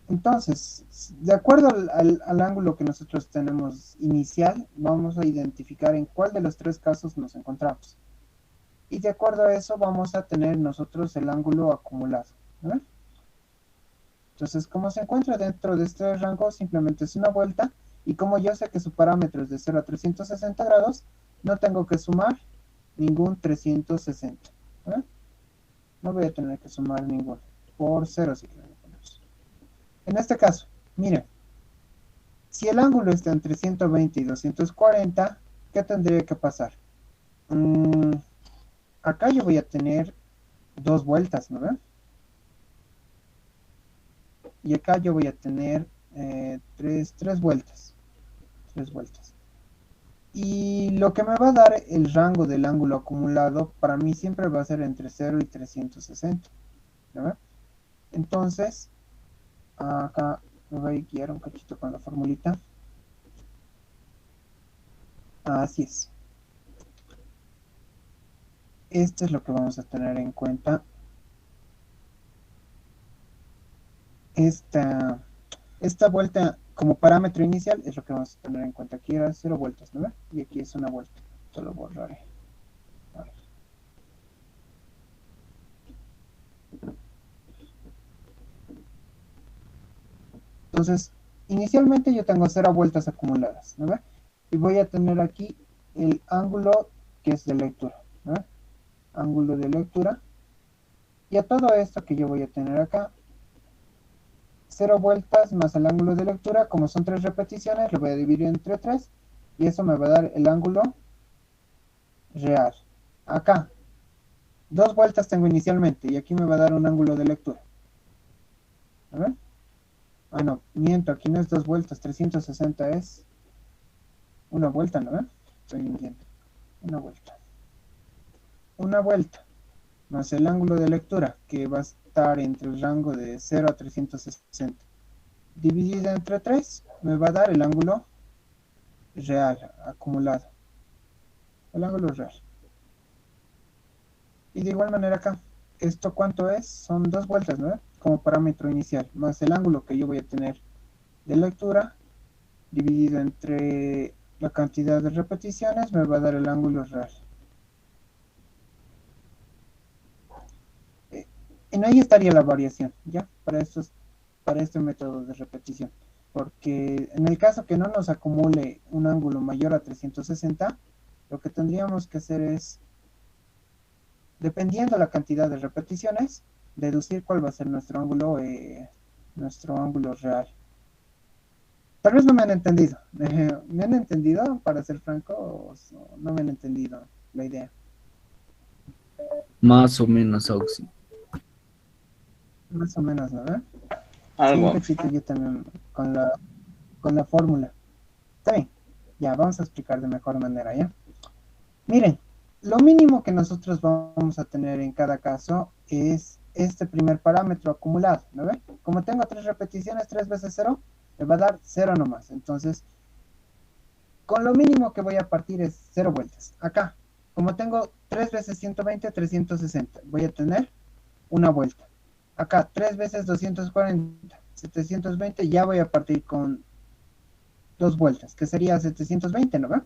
Entonces, de acuerdo al ángulo que nosotros tenemos inicial, vamos a identificar en cuál de los 3 casos nos encontramos. Y de acuerdo a eso vamos a tener nosotros el ángulo acumulado. ¿Verdad? Entonces, como se encuentra dentro de este rango, simplemente es una vuelta. Y como yo sé que su parámetro es de 0 a 360 grados, no tengo que sumar ningún 360. ¿Verdad? No voy a tener que sumar ninguno. Por 0 si quieren poner. En este caso, miren, si el ángulo está entre 120 y 240, ¿qué tendría que pasar? Acá yo voy a tener 2 vueltas, ¿no ven? Y acá yo voy a tener 3 vueltas. 3 vueltas. Y lo que me va a dar el rango del ángulo acumulado, para mí siempre va a ser entre 0 y 360. ¿No ven? Entonces, acá me voy a guiar un cachito con la formulita. Así es. Esto es lo que vamos a tener en cuenta. Esta vuelta como parámetro inicial es lo que vamos a tener en cuenta. Aquí era 0 vueltas, ¿no? Y aquí es una vuelta. Esto lo borraré. A ver. Entonces, inicialmente yo tengo 0 vueltas acumuladas, ¿no? Y voy a tener aquí el ángulo que es de lectura, ¿no? Ángulo de lectura. Y a todo esto que yo voy a tener acá, 0 vueltas más el ángulo de lectura, como son 3 repeticiones, lo voy a dividir entre 3 y eso me va a dar el ángulo real. Acá, 2 vueltas tengo inicialmente y aquí me va a dar un ángulo de lectura. ¿A ver? Ah, no, miento, aquí no es 2 vueltas, 360 es una vuelta, ¿no? Estoy mintiendo. Una vuelta. Una vuelta más el ángulo de lectura, que va a estar entre el rango de 0 a 360. Dividido entre 3, me va a dar el ángulo real, acumulado. El ángulo real. Y de igual manera acá, ¿esto cuánto es? Son 2 vueltas, ¿no? Como parámetro inicial, más el ángulo que yo voy a tener de lectura, dividido entre la cantidad de repeticiones, me va a dar el ángulo real. En ahí estaría la variación, ¿ya? Para este método de repetición. Porque en el caso que no nos acumule un ángulo mayor a 360, lo que tendríamos que hacer es, dependiendo la cantidad de repeticiones, deducir cuál va a ser nuestro ángulo real. Tal vez no me han entendido. ¿Me han entendido, para ser franco, o no me han entendido la idea? Más o menos, Auxi. Más o menos, ¿no? Sí, Algo. repito yo también con la fórmula. Está bien. Ya, vamos a explicar de mejor manera, ¿ya? Miren, lo mínimo que nosotros vamos a tener en cada caso es este primer parámetro acumulado, ¿no ve? Como tengo 3 repeticiones, 3 veces 0, me va a dar 0 nomás. Entonces, con lo mínimo que voy a partir es 0 vueltas. Acá, como tengo 3 veces 120, 360, voy a tener una vuelta. Acá, 3 veces 240, 720, ya voy a partir con 2 vueltas, que sería 720, ¿no ve?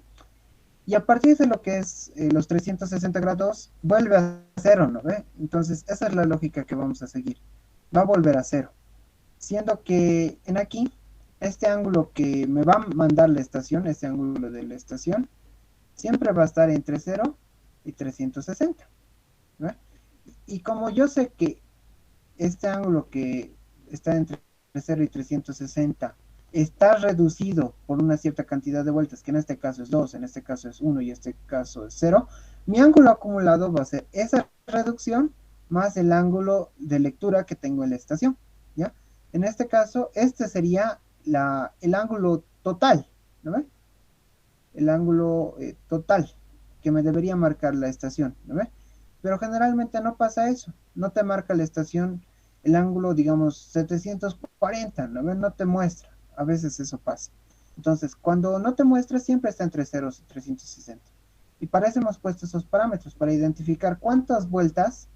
Y a partir de lo que es los 360 grados, vuelve a 0, ¿no ve? Entonces, esa es la lógica que vamos a seguir. Va a volver a 0. Siendo que en aquí, este ángulo que me va a mandar la estación, este ángulo de la estación, siempre va a estar entre 0 y 360. ¿no? Y como yo sé que este ángulo que está entre 0 y 360 está reducido por una cierta cantidad de vueltas, que en este caso es 2, en este caso es 1 y en este caso es 0, mi ángulo acumulado va a ser esa reducción más el ángulo de lectura que tengo en la estación, ¿ya? En este caso, este sería el ángulo total, ¿no ve? El ángulo total que me debería marcar la estación, ¿no ve? Pero generalmente no pasa eso, no te marca la estación el ángulo, digamos, 740, ¿no ve? No te muestra, a veces eso pasa. Entonces, cuando no te muestra, siempre está entre 0 y 360. Y para eso hemos puesto esos parámetros, para identificar cuántas vueltas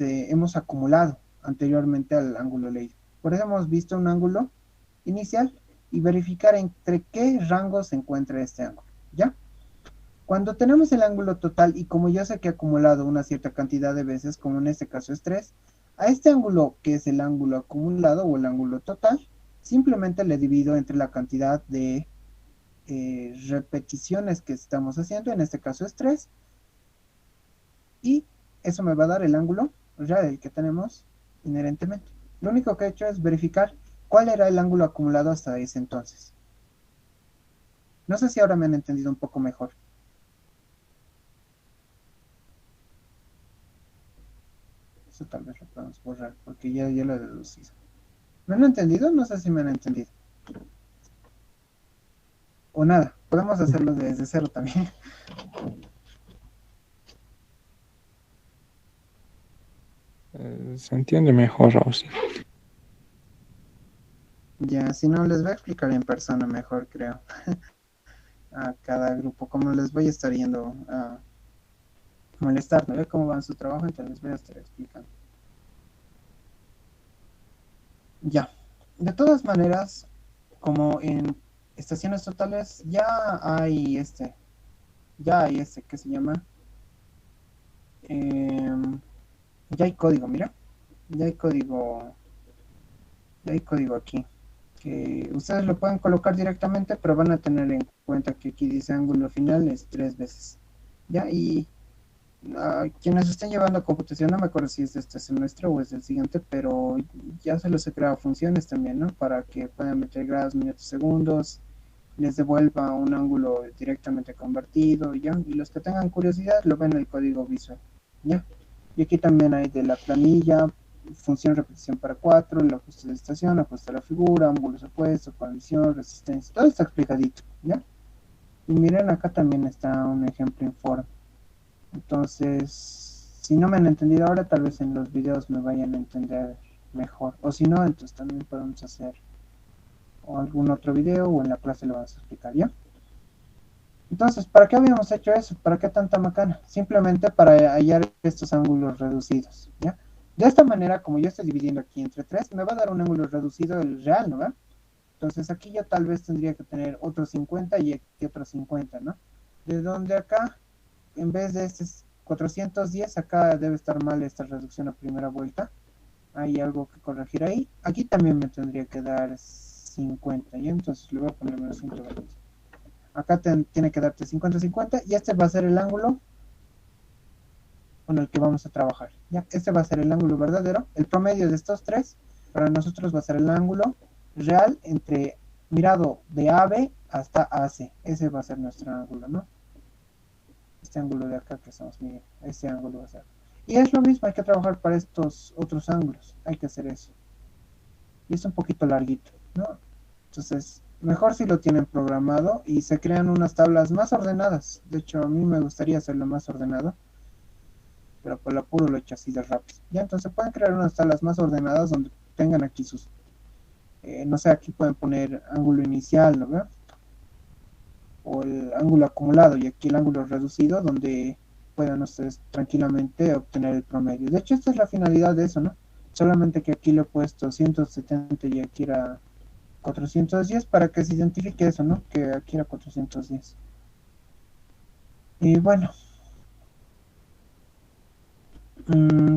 hemos acumulado anteriormente al ángulo leído. Por eso hemos visto un ángulo inicial y verificar entre qué rango se encuentra este ángulo, ¿ya? Cuando tenemos el ángulo total, y como yo sé que he acumulado una cierta cantidad de veces, como en este caso es 3, a este ángulo que es el ángulo acumulado o el ángulo total, simplemente le divido entre la cantidad de repeticiones que estamos haciendo, en este caso es 3, y eso me va a dar el ángulo real que tenemos inherentemente. Lo único que he hecho es verificar cuál era el ángulo acumulado hasta ese entonces. No sé si ahora me han entendido un poco mejor. Eso tal vez lo podemos borrar porque ya lo he deducido. ¿Me han entendido? No sé si me han entendido. O nada, podemos hacerlo desde cero también. Se entiende mejor, Rosy. Ya, si no, les voy a explicar en persona mejor, creo. A cada grupo, como les voy a estar yendo a molestar, ¿no? Ver cómo va su trabajo, entonces les voy a estar explicando. Ya, de todas maneras, como en estaciones totales, ya hay este que se llama, ya hay código, mira, ya hay código aquí, que ustedes lo pueden colocar directamente, pero van a tener en cuenta que aquí dice ángulo final es 3 veces, ya, y quienes estén llevando computación, no me acuerdo si es de este semestre o es del siguiente, pero ya se les he creado funciones también, ¿no? Para que puedan meter grados, minutos, segundos, les devuelva un ángulo directamente convertido, ¿ya? Y los que tengan curiosidad lo ven en el código visual, ¿ya? Y aquí también hay de la planilla, función repetición para 4, el ajuste de estación, ajuste a la figura, ángulos opuestos, condición, resistencia, todo está explicadito, ¿ya? Y miren, acá también está un ejemplo informe. Entonces, si no me han entendido ahora, tal vez en los videos me vayan a entender mejor. O si no, entonces también podemos hacer algún otro video o en la clase lo vamos a explicar, ¿ya? Entonces, ¿para qué habíamos hecho eso? ¿Para qué tanta macana? Simplemente para hallar estos ángulos reducidos, ¿ya? De esta manera, como yo estoy dividiendo aquí entre 3, me va a dar un ángulo reducido el real, ¿no? ¿Ve? Entonces aquí yo tal vez tendría que tener otro 50 y aquí otro 50, ¿no? De donde acá, en vez de este 410, acá debe estar mal esta reducción a primera vuelta. Hay algo que corregir ahí. Aquí también me tendría que dar 50, ¿ya? Entonces le voy a poner menos 120. Acá tiene que darte 50-50 y este va a ser el ángulo con el que vamos a trabajar, ¿ya? Este va a ser el ángulo verdadero. El promedio de estos tres para nosotros va a ser el ángulo real entre mirado de AB hasta AC. Ese va a ser nuestro ángulo, ¿no? Este ángulo de acá que estamos midiendo, este ángulo va a ser. Y es lo mismo, hay que trabajar para estos otros ángulos, hay que hacer eso. Y es un poquito larguito, ¿no? Entonces, mejor si lo tienen programado y se crean unas tablas más ordenadas. De hecho, a mí me gustaría hacerlo más ordenado, pero por lo apuro lo he hecho así de rápido. Ya, entonces pueden crear unas tablas más ordenadas donde tengan aquí sus, no sé, aquí pueden poner ángulo inicial, ¿no ve? O el ángulo acumulado y aquí el ángulo reducido, donde puedan ustedes tranquilamente obtener el promedio. De hecho, esta es la finalidad de eso, ¿no? Solamente que aquí le he puesto 170 y aquí era 410 para que se identifique eso, ¿no? Que aquí era 410. Y bueno,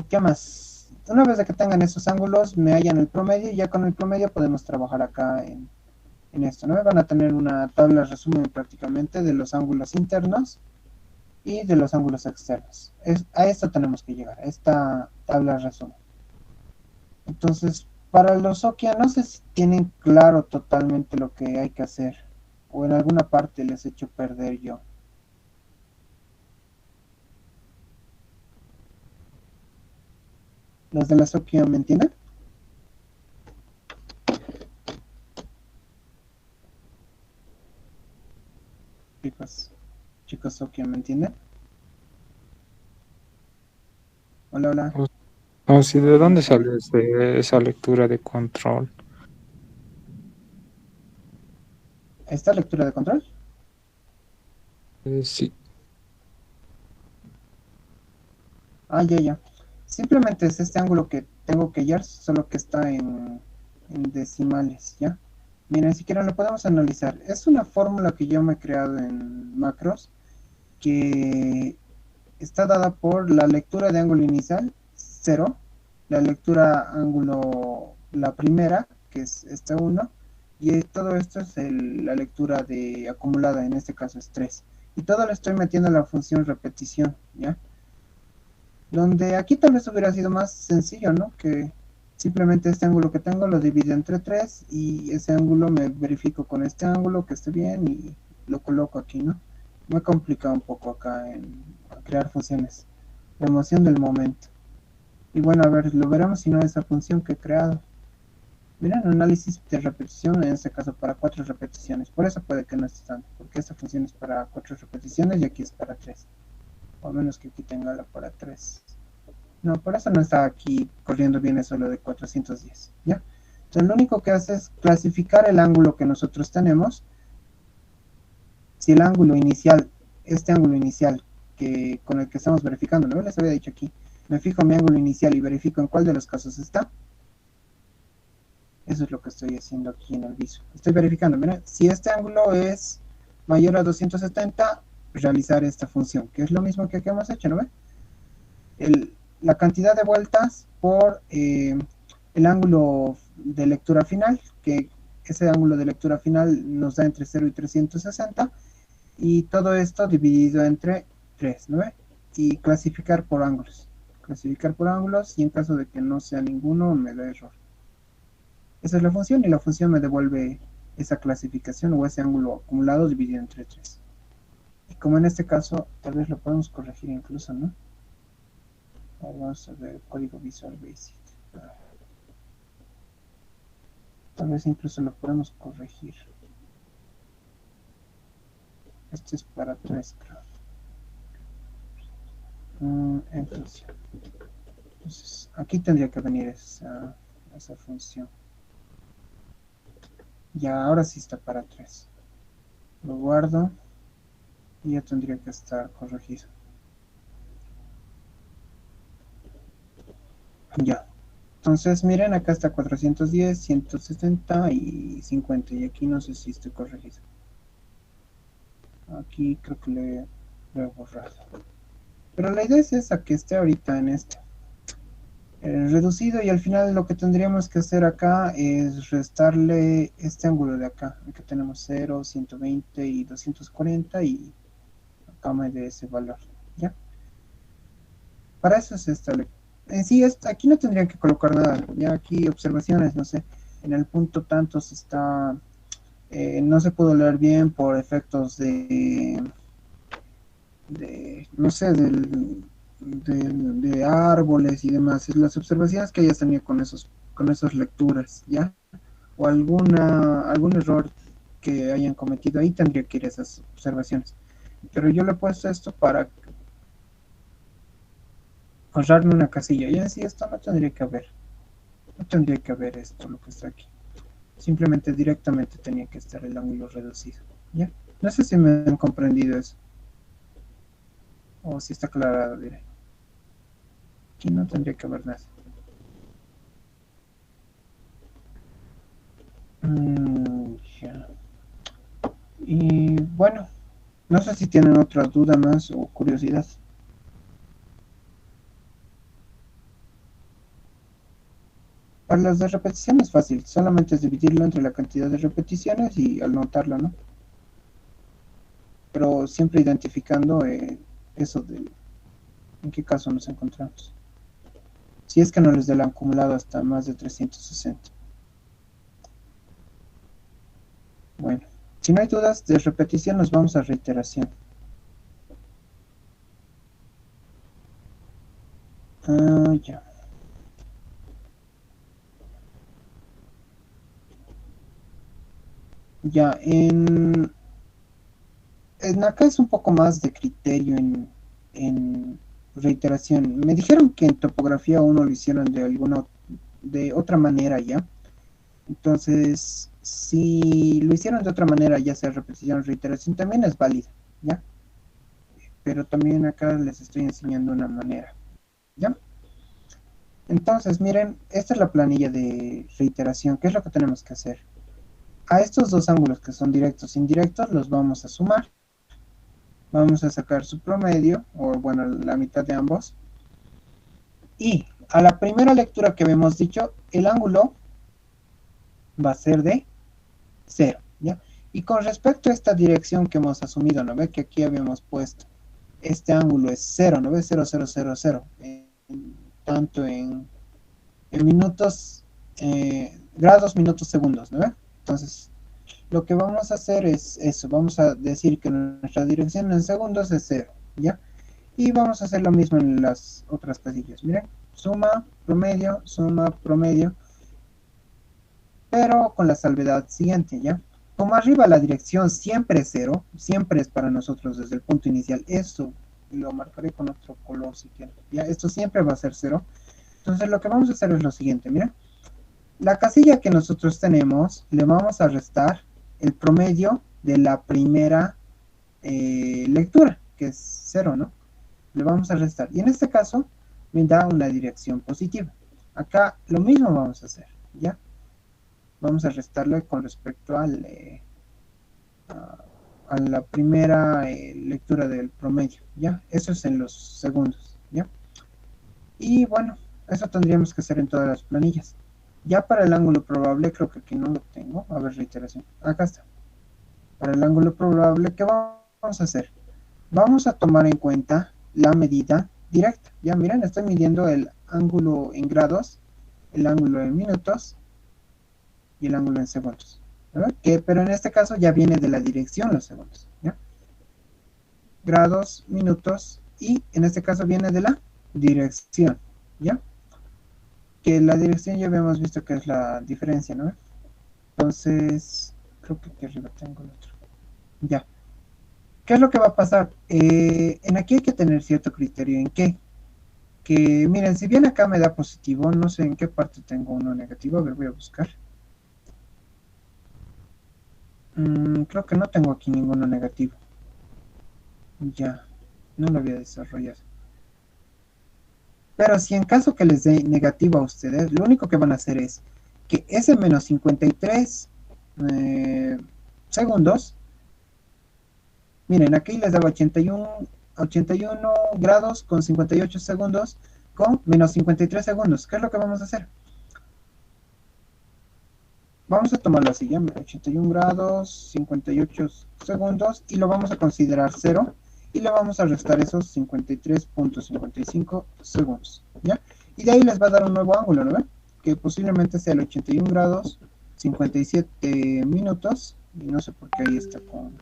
¿qué más? Una vez de que tengan esos ángulos, me hallan el promedio y ya con el promedio podemos trabajar acá en esto, ¿no? Van a tener una tabla resumen prácticamente de los ángulos internos y de los ángulos externos. A esto tenemos que llegar, a esta tabla resumen. Entonces, Para los Sokia, no sé si tienen claro totalmente lo que hay que hacer. O en alguna parte les he hecho perder yo. ¿Los de la Sokia me entienden? Chicos Sokia, ¿me entienden? Hola, hola. O si, ¿de dónde salió esa lectura de control? ¿Esta lectura de control? Sí. Ah, ya. Simplemente es este ángulo que tengo que hallar, solo que está en decimales, ¿ya? Miren, si quieren lo podemos analizar. Es una fórmula que yo me he creado en macros, que está dada por la lectura de ángulo inicial, 0, la lectura ángulo, la primera, que es este 1, y todo esto es la lectura de acumulada, en este caso es 3. Y todo lo estoy metiendo en la función repetición, ¿ya? Donde aquí tal vez hubiera sido más sencillo, ¿no? Que simplemente este ángulo que tengo lo divido entre 3 y ese ángulo me verifico con este ángulo que esté bien y lo coloco aquí, ¿no? Me he complicado un poco acá en crear funciones. Remoción del momento. Y bueno, a ver, lo veremos si no esa función que he creado. Miren, análisis de repetición, en este caso para 4 repeticiones. Por eso puede que no esté tanto, porque esta función es para 4 repeticiones y aquí es para 3. O a menos que aquí tenga la para 3. No, por eso no está aquí corriendo bien eso lo de 410, ¿ya? Entonces lo único que hace es clasificar el ángulo que nosotros tenemos. Si el ángulo inicial, este ángulo inicial que con el que estamos verificando, ¿no? Les había dicho aquí, me fijo mi ángulo inicial y verifico en cuál de los casos está. Eso es lo que estoy haciendo aquí en el visual. Estoy verificando, miren, si este ángulo es mayor a 270, realizar esta función, que es lo mismo que aquí hemos hecho, ¿no ve? La cantidad de vueltas por el ángulo de lectura final, que ese ángulo de lectura final nos da entre 0 y 360, y todo esto dividido entre 3, ¿no ve? Y clasificar por ángulos. Clasificar por ángulos, y en caso de que no sea ninguno, me da error. Esa es la función, y la función me devuelve esa clasificación o ese ángulo acumulado dividido entre 3. Y como en este caso, tal vez lo podemos corregir incluso, ¿no? Vamos a ver código Visual Basic. Tal vez incluso lo podemos corregir. Este es para 3, creo. En función. Entonces, aquí tendría que venir esa función. Ya, ahora sí está para 3. Lo guardo. Y ya tendría que estar corregido. Ya. Entonces, miren, acá está 410, 170 y 50. Y aquí no sé si estoy corregido. Aquí creo que le he borrado. Pero la idea es esa, que esté ahorita en este. Reducido, y al final lo que tendríamos que hacer acá es restarle este ángulo de acá. Aquí tenemos 0, 120 y 240 y acá me dé ese valor. ¿Ya? Para eso es esta lectura. En sí, aquí no tendrían que colocar nada. Ya aquí observaciones, no sé. En el punto tantos está... no se pudo leer bien por efectos de no sé, de árboles y demás. Las observaciones que hayas tenido con esas lecturas, ¿ya? O algún error que hayan cometido, ahí tendría que ir esas observaciones. Pero yo le he puesto esto para ahorrarme una casilla. Y así esto no tendría que haber. No tendría que haber esto, lo que está aquí. Simplemente directamente tenía que estar el ángulo reducido. ¿Ya? No sé si me han comprendido eso. O si está aclarado, diré. Aquí no tendría que haber nada. Ya. Y bueno, no sé si tienen otra duda más o curiosidad. Para las de repetición es fácil, solamente es dividirlo entre la cantidad de repeticiones y anotarlo, ¿no? Pero siempre identificando eso de en qué caso nos encontramos. si es que no les da el acumulado hasta más de 360. Bueno, si no hay dudas de repetición, nos vamos a reiteración. Ya. Ya, en acá es un poco más de criterio en reiteración. Me dijeron que en topografía 1 lo hicieron de otra manera ya. Entonces, si lo hicieron de otra manera, ya sea repetición o reiteración, también es válida, ¿ya? Pero también acá les estoy enseñando una manera, ¿ya? Entonces, miren, esta es la planilla de reiteración. ¿Qué es lo que tenemos que hacer? A estos dos ángulos que son directos e indirectos los vamos a sumar. Vamos a sacar su promedio, o bueno, la mitad de ambos. Y a la primera lectura que habíamos dicho, el ángulo va a ser de 0, ¿ya? Y con respecto a esta dirección que hemos asumido, ¿no ve? Que aquí habíamos puesto, este ángulo es 0, ¿no ve? 0, 0, 0, 0. Tanto en minutos, grados, minutos, segundos, ¿no ve? Entonces, lo que vamos a hacer es eso, vamos a decir que nuestra dirección en segundos es 0, ¿ya? Y vamos a hacer lo mismo en las otras casillas, miren, suma, promedio, pero con la salvedad siguiente, ¿ya? Como arriba la dirección siempre es 0, siempre es para nosotros desde el punto inicial, esto lo marcaré con otro color si quieren, ¿ya? Esto siempre va a ser 0, entonces lo que vamos a hacer es lo siguiente, miren, la casilla que nosotros tenemos, le vamos a restar el promedio de la primera lectura, que es 0, ¿no? Le vamos a restar. Y en este caso, me da una dirección positiva. Acá lo mismo vamos a hacer, ¿ya? Vamos a restarle con respecto a la primera lectura del promedio, ¿ya? Eso es en los segundos, ¿ya? Y bueno, eso tendríamos que hacer en todas las planillas. Ya para el ángulo probable, creo que aquí no lo tengo. A ver, reiteración. Acá está. Para el ángulo probable, ¿qué vamos a hacer? Vamos a tomar en cuenta la medida directa. Ya miren, estoy midiendo el ángulo en grados, el ángulo en minutos y el ángulo en segundos. ¿Verdad? Pero en este caso ya viene de la dirección los segundos. ¿Ya? Grados, minutos y en este caso viene de la dirección. ¿Ya? Que la dirección ya habíamos visto que es la diferencia, ¿no? Entonces, creo que aquí arriba tengo el otro. Ya. ¿Qué es lo que va a pasar? En aquí hay que tener cierto criterio. ¿En qué? Que miren, si bien acá me da positivo, no sé en qué parte tengo uno negativo. A ver, voy a buscar. Creo que no tengo aquí ninguno negativo. Ya, no lo había desarrollado. Pero si en caso que les dé negativo a ustedes, lo único que van a hacer es que ese menos 53 segundos, miren, aquí les daba 81 grados con 58 segundos con menos 53 segundos. ¿Qué es lo que vamos a hacer? Vamos a tomarlo así, ya, 81 grados, 58 segundos y lo vamos a considerar 0. Y le vamos a restar esos 53.55 segundos, ¿ya? Y de ahí les va a dar un nuevo ángulo, ¿no ven? Que posiblemente sea el 81 grados, 57 minutos, y no sé por qué ahí está con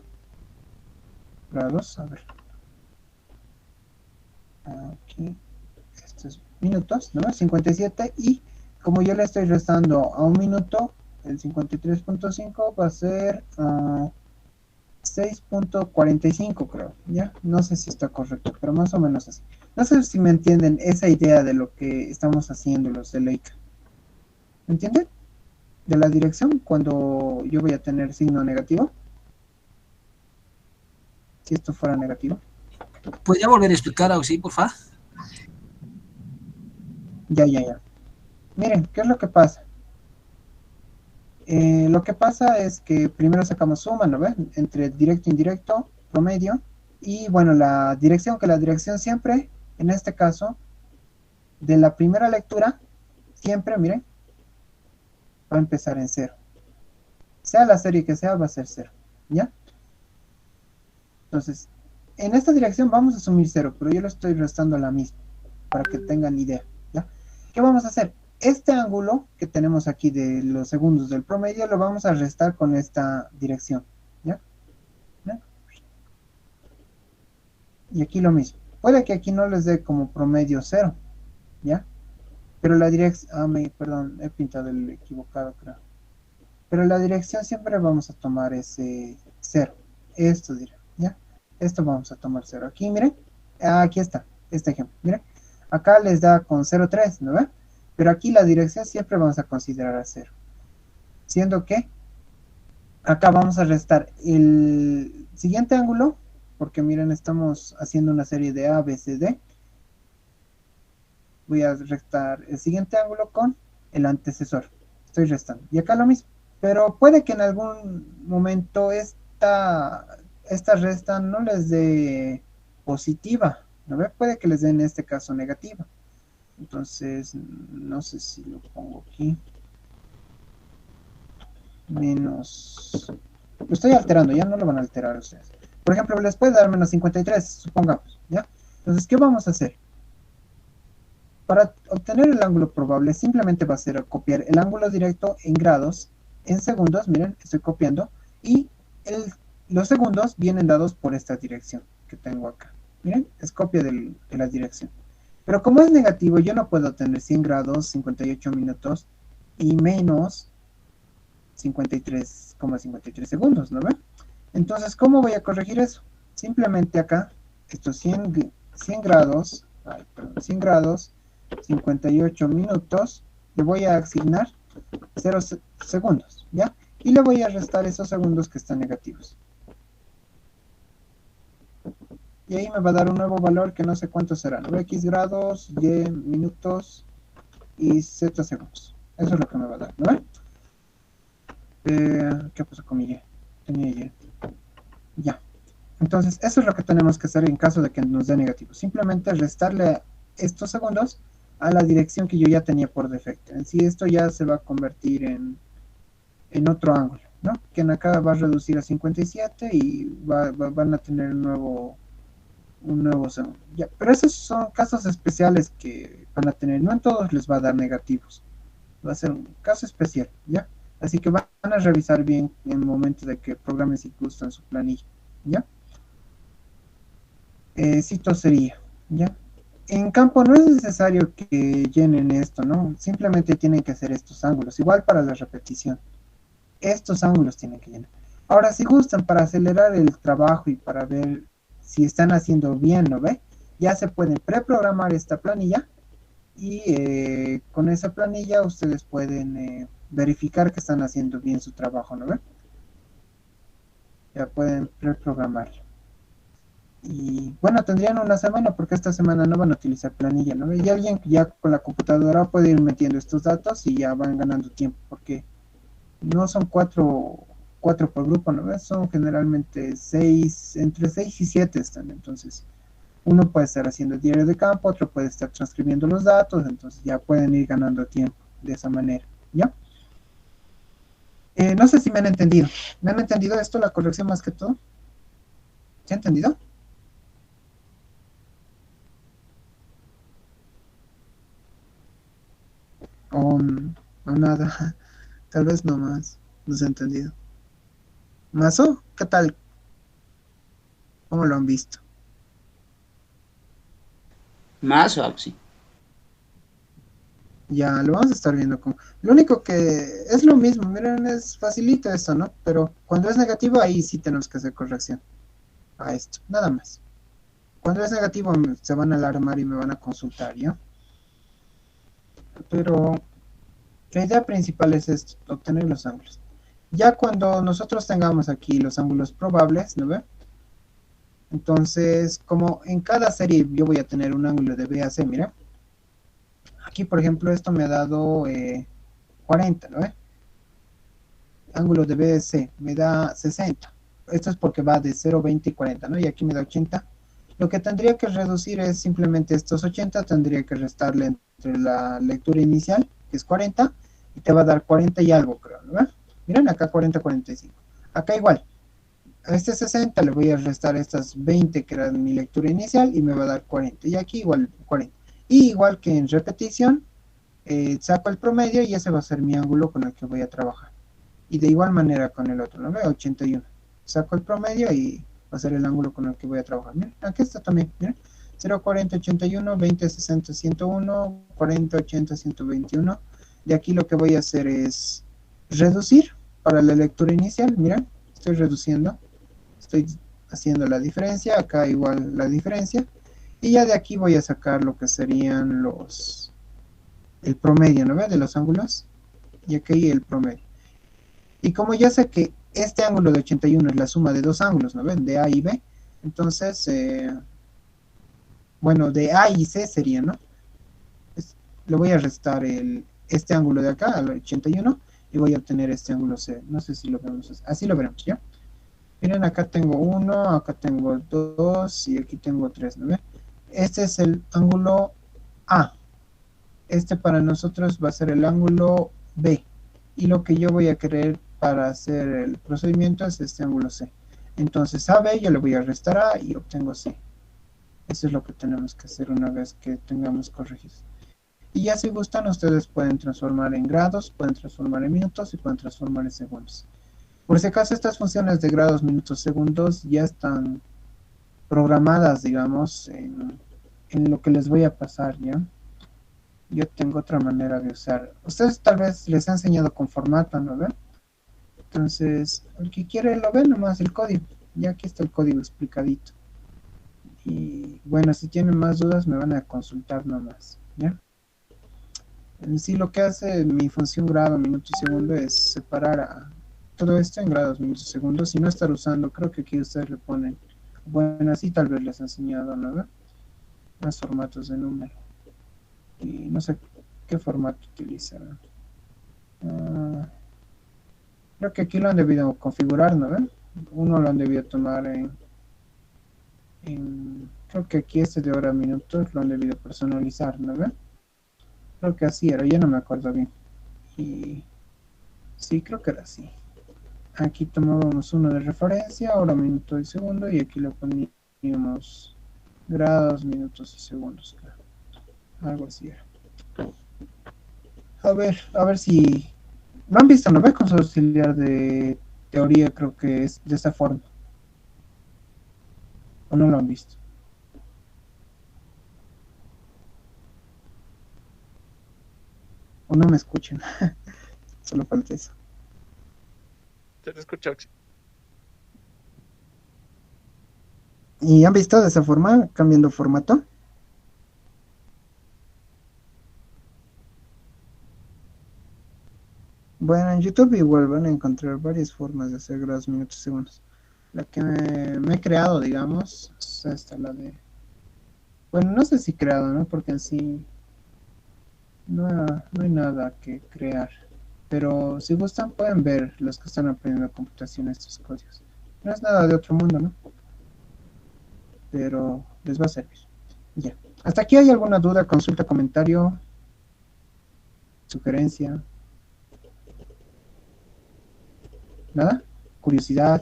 grados, a ver. Aquí, esto es minutos, ¿no? 57, y como yo le estoy restando a un minuto, el 53.5 va a ser 6.45 creo, ¿ya? No sé si está correcto, pero más o menos así. No sé si me entienden esa idea de lo que estamos haciendo los de Leica. ¿Me entienden? De la dirección cuando yo voy a tener signo negativo. Si esto fuera negativo. ¿Podría volver a explicar, Auxi, por favor? Ya. Miren, ¿qué es lo que pasa? Lo que pasa es que primero sacamos suma, ¿no ven? Entre directo e indirecto, promedio, y bueno, la dirección, que la dirección siempre, en este caso, de la primera lectura, siempre, miren, va a empezar en 0. Sea la serie que sea, va a ser 0, ¿ya? Entonces, en esta dirección vamos a asumir 0, pero yo le estoy restando la misma, para que tengan idea, ¿ya? ¿Qué vamos a hacer? Este ángulo que tenemos aquí de los segundos del promedio lo vamos a restar con esta dirección, ¿ya? ¿Ya? Y aquí lo mismo. Puede que aquí no les dé como promedio 0, ¿ya? Pero la dirección, perdón, he pintado el equivocado, creo. Pero la dirección siempre vamos a tomar ese 0. Esto dirá, ¿ya? Esto vamos a tomar 0. Aquí, miren. Aquí está, este ejemplo, miren. Acá les da con 0,3, ¿no ve? Pero aquí la dirección siempre vamos a considerar a 0. Siendo que acá vamos a restar el siguiente ángulo, porque miren, estamos haciendo una serie de A, B, C, D. Voy a restar el siguiente ángulo con el antecesor. Estoy restando. Y acá lo mismo. Pero puede que en algún momento esta resta no les dé positiva, ¿no ve? Puede que les dé en este caso negativa. Entonces, no sé si lo pongo aquí. Menos... Lo estoy alterando, ya no lo van a alterar ustedes. Por ejemplo, les puede dar menos 53, supongamos, ¿ya? Entonces, ¿qué vamos a hacer? Para obtener el ángulo probable, simplemente va a ser copiar el ángulo directo en grados, en segundos, miren, estoy copiando, y los segundos vienen dados por esta dirección que tengo acá. Miren, es copia de la dirección. Pero como es negativo, yo no puedo tener 100 grados, 58 minutos y menos 53,53 segundos, ¿no ven? Entonces, ¿cómo voy a corregir eso? Simplemente acá, estos 100 grados, 100 grados, 58 minutos, le voy a asignar 0 segundos, ¿ya? Y le voy a restar esos segundos que están negativos. Y ahí me va a dar un nuevo valor que no sé cuánto será, ¿no? X grados, Y minutos y Z segundos. Eso es lo que me va a dar, ¿no? ¿Qué pasó con mi Y? Tenía Y. Ya. Entonces, eso es lo que tenemos que hacer en caso de que nos dé negativo. Simplemente restarle estos segundos a la dirección que yo ya tenía por defecto. En sí, esto ya se va a convertir en otro ángulo, ¿no? Que en acá va a reducir a 57 y van a tener un nuevo segundo. Ya, pero esos son casos especiales que van a tener. No en todos les va a dar negativos. Va a ser un caso especial, ¿ya? Así que van a revisar bien en el momento de que programen si gustan su planilla, ¿ya? Cito sería, ¿ya? En campo no es necesario que llenen esto, ¿no? Simplemente tienen que hacer estos ángulos, igual para la repetición. Estos ángulos tienen que llenar. Ahora, si gustan, para acelerar el trabajo y para ver si están haciendo bien, ¿no ve? Ya se pueden preprogramar esta planilla y con esa planilla ustedes pueden verificar que están haciendo bien su trabajo, ¿no ve? Ya pueden preprogramarlo. Y bueno, tendrían una semana porque esta semana no van a utilizar planilla, ¿no? Y alguien ya con la computadora puede ir metiendo estos datos y ya van ganando tiempo porque no son cuatro por grupo, ¿no? Son generalmente entre 6 y 7 están, entonces uno puede estar haciendo el diario de campo, otro puede estar transcribiendo los datos, entonces ya pueden ir ganando tiempo de esa manera, ¿ya? No sé si me han entendido. ¿Me han entendido esto, la corrección más que todo? ¿Se ha entendido? O nada, tal vez no más, no se ha entendido. ¿Mazo? ¿Qué tal? ¿Cómo lo han visto? Más o algo así. Ya, lo vamos a estar viendo con... Lo único que es lo mismo, miren, es facilito esto, ¿no? Pero cuando es negativo, ahí sí tenemos que hacer corrección a esto, nada más. Cuando es negativo, se van a alarmar y me van a consultar, ¿ya? Pero la idea principal es esto, obtener los ángulos. Ya cuando nosotros tengamos aquí los ángulos probables, ¿no ve? Entonces, como en cada serie yo voy a tener un ángulo de B a C, mira. Aquí, por ejemplo, esto me ha dado 40, ¿no ve? Ángulo de B a C me da 60. Esto es porque va de 0, 20 y 40, ¿no? Y aquí me da 80. Lo que tendría que reducir es simplemente estos 80, tendría que restarle entre la lectura inicial, que es 40, y te va a dar 40 y algo, creo, ¿no? Miren, acá 40, 45. Acá igual, a este 60 le voy a restar estas 20 que eran mi lectura inicial y me va a dar 40. Y aquí igual 40. Y igual que en repetición, saco el promedio y ese va a ser mi ángulo con el que voy a trabajar. Y de igual manera con el otro, ¿no ve? 81. Saco el promedio y va a ser el ángulo con el que voy a trabajar. Miren, aquí está también, miren. 0, 40, 81, 20, 60, 101, 40, 80, 121. De aquí lo que voy a hacer es reducir para la lectura inicial. Miren, estoy reduciendo. Estoy haciendo la diferencia. Acá igual la diferencia. Y ya de aquí voy a sacar lo que serían el promedio, ¿no ve? De los ángulos. Y aquí el promedio. Y como ya sé que este ángulo de 81 es la suma de dos ángulos, ¿no ven? De A y B. Entonces, bueno, de A y C sería, ¿no? Le voy a restar este ángulo de acá, al 81, y voy a obtener este ángulo C. No sé si lo vemos así, lo veremos, ¿ya? Miren, acá tengo 1, acá tengo 2 y aquí tengo 3, ¿no ven? Este es el ángulo A. Este para nosotros va a ser el ángulo B. Y lo que yo voy a querer para hacer el procedimiento es este ángulo C. Entonces a B yo le voy a restar A y obtengo C. Eso es lo que tenemos que hacer una vez que tengamos corregidos. Y ya si gustan, ustedes pueden transformar en grados, pueden transformar en minutos y pueden transformar en segundos. Por si acaso, estas funciones de grados, minutos, segundos ya están programadas, digamos, en lo que les voy a pasar, ¿ya? Yo tengo otra manera de usar. Ustedes tal vez les he enseñado con formato, ¿no ven? Entonces, el que quiere lo ve nomás el código. Ya aquí está el código explicadito. Y bueno, si tienen más dudas me van a consultar nomás, ¿ya? En sí lo que hace mi función grado, minuto y segundo es separar a todo esto en grados, minutos y segundos y no estar usando, creo que aquí ustedes le ponen, bueno, así tal vez les he enseñado, ¿no ve? Más formatos de número. Y no sé qué formato utilizarán. Creo que aquí lo han debido configurar, ¿no ven? Uno lo han debido tomar creo que aquí este de hora minutos lo han debido personalizar, ¿no ven? Creo que así era, ya no me acuerdo bien. Y sí, creo que era así. Aquí tomábamos uno de referencia, hora, minuto y segundo, y aquí le poníamos grados, minutos y segundos, claro. Algo así era. A ver si... ¿Lo han visto, no ve? Con su auxiliar de teoría, creo que es de esta forma. ¿O no lo han visto? ¿O no me escuchan? Solo falta eso. Se te escucha. ¿Y han visto de esa forma, cambiando formato? Bueno, en YouTube igual van a encontrar varias formas de hacer grados, minutos, segundos. La que me he creado, digamos, es esta, la de... Bueno, no sé si creado, ¿no? Porque en sí no hay nada que crear. Pero si gustan pueden ver los que están aprendiendo computación estos códigos. No es nada de otro mundo, ¿no? Pero les va a servir. Ya. ¿Hasta aquí hay alguna duda, consulta, comentario, sugerencia? ¿Nada? ¿Curiosidad?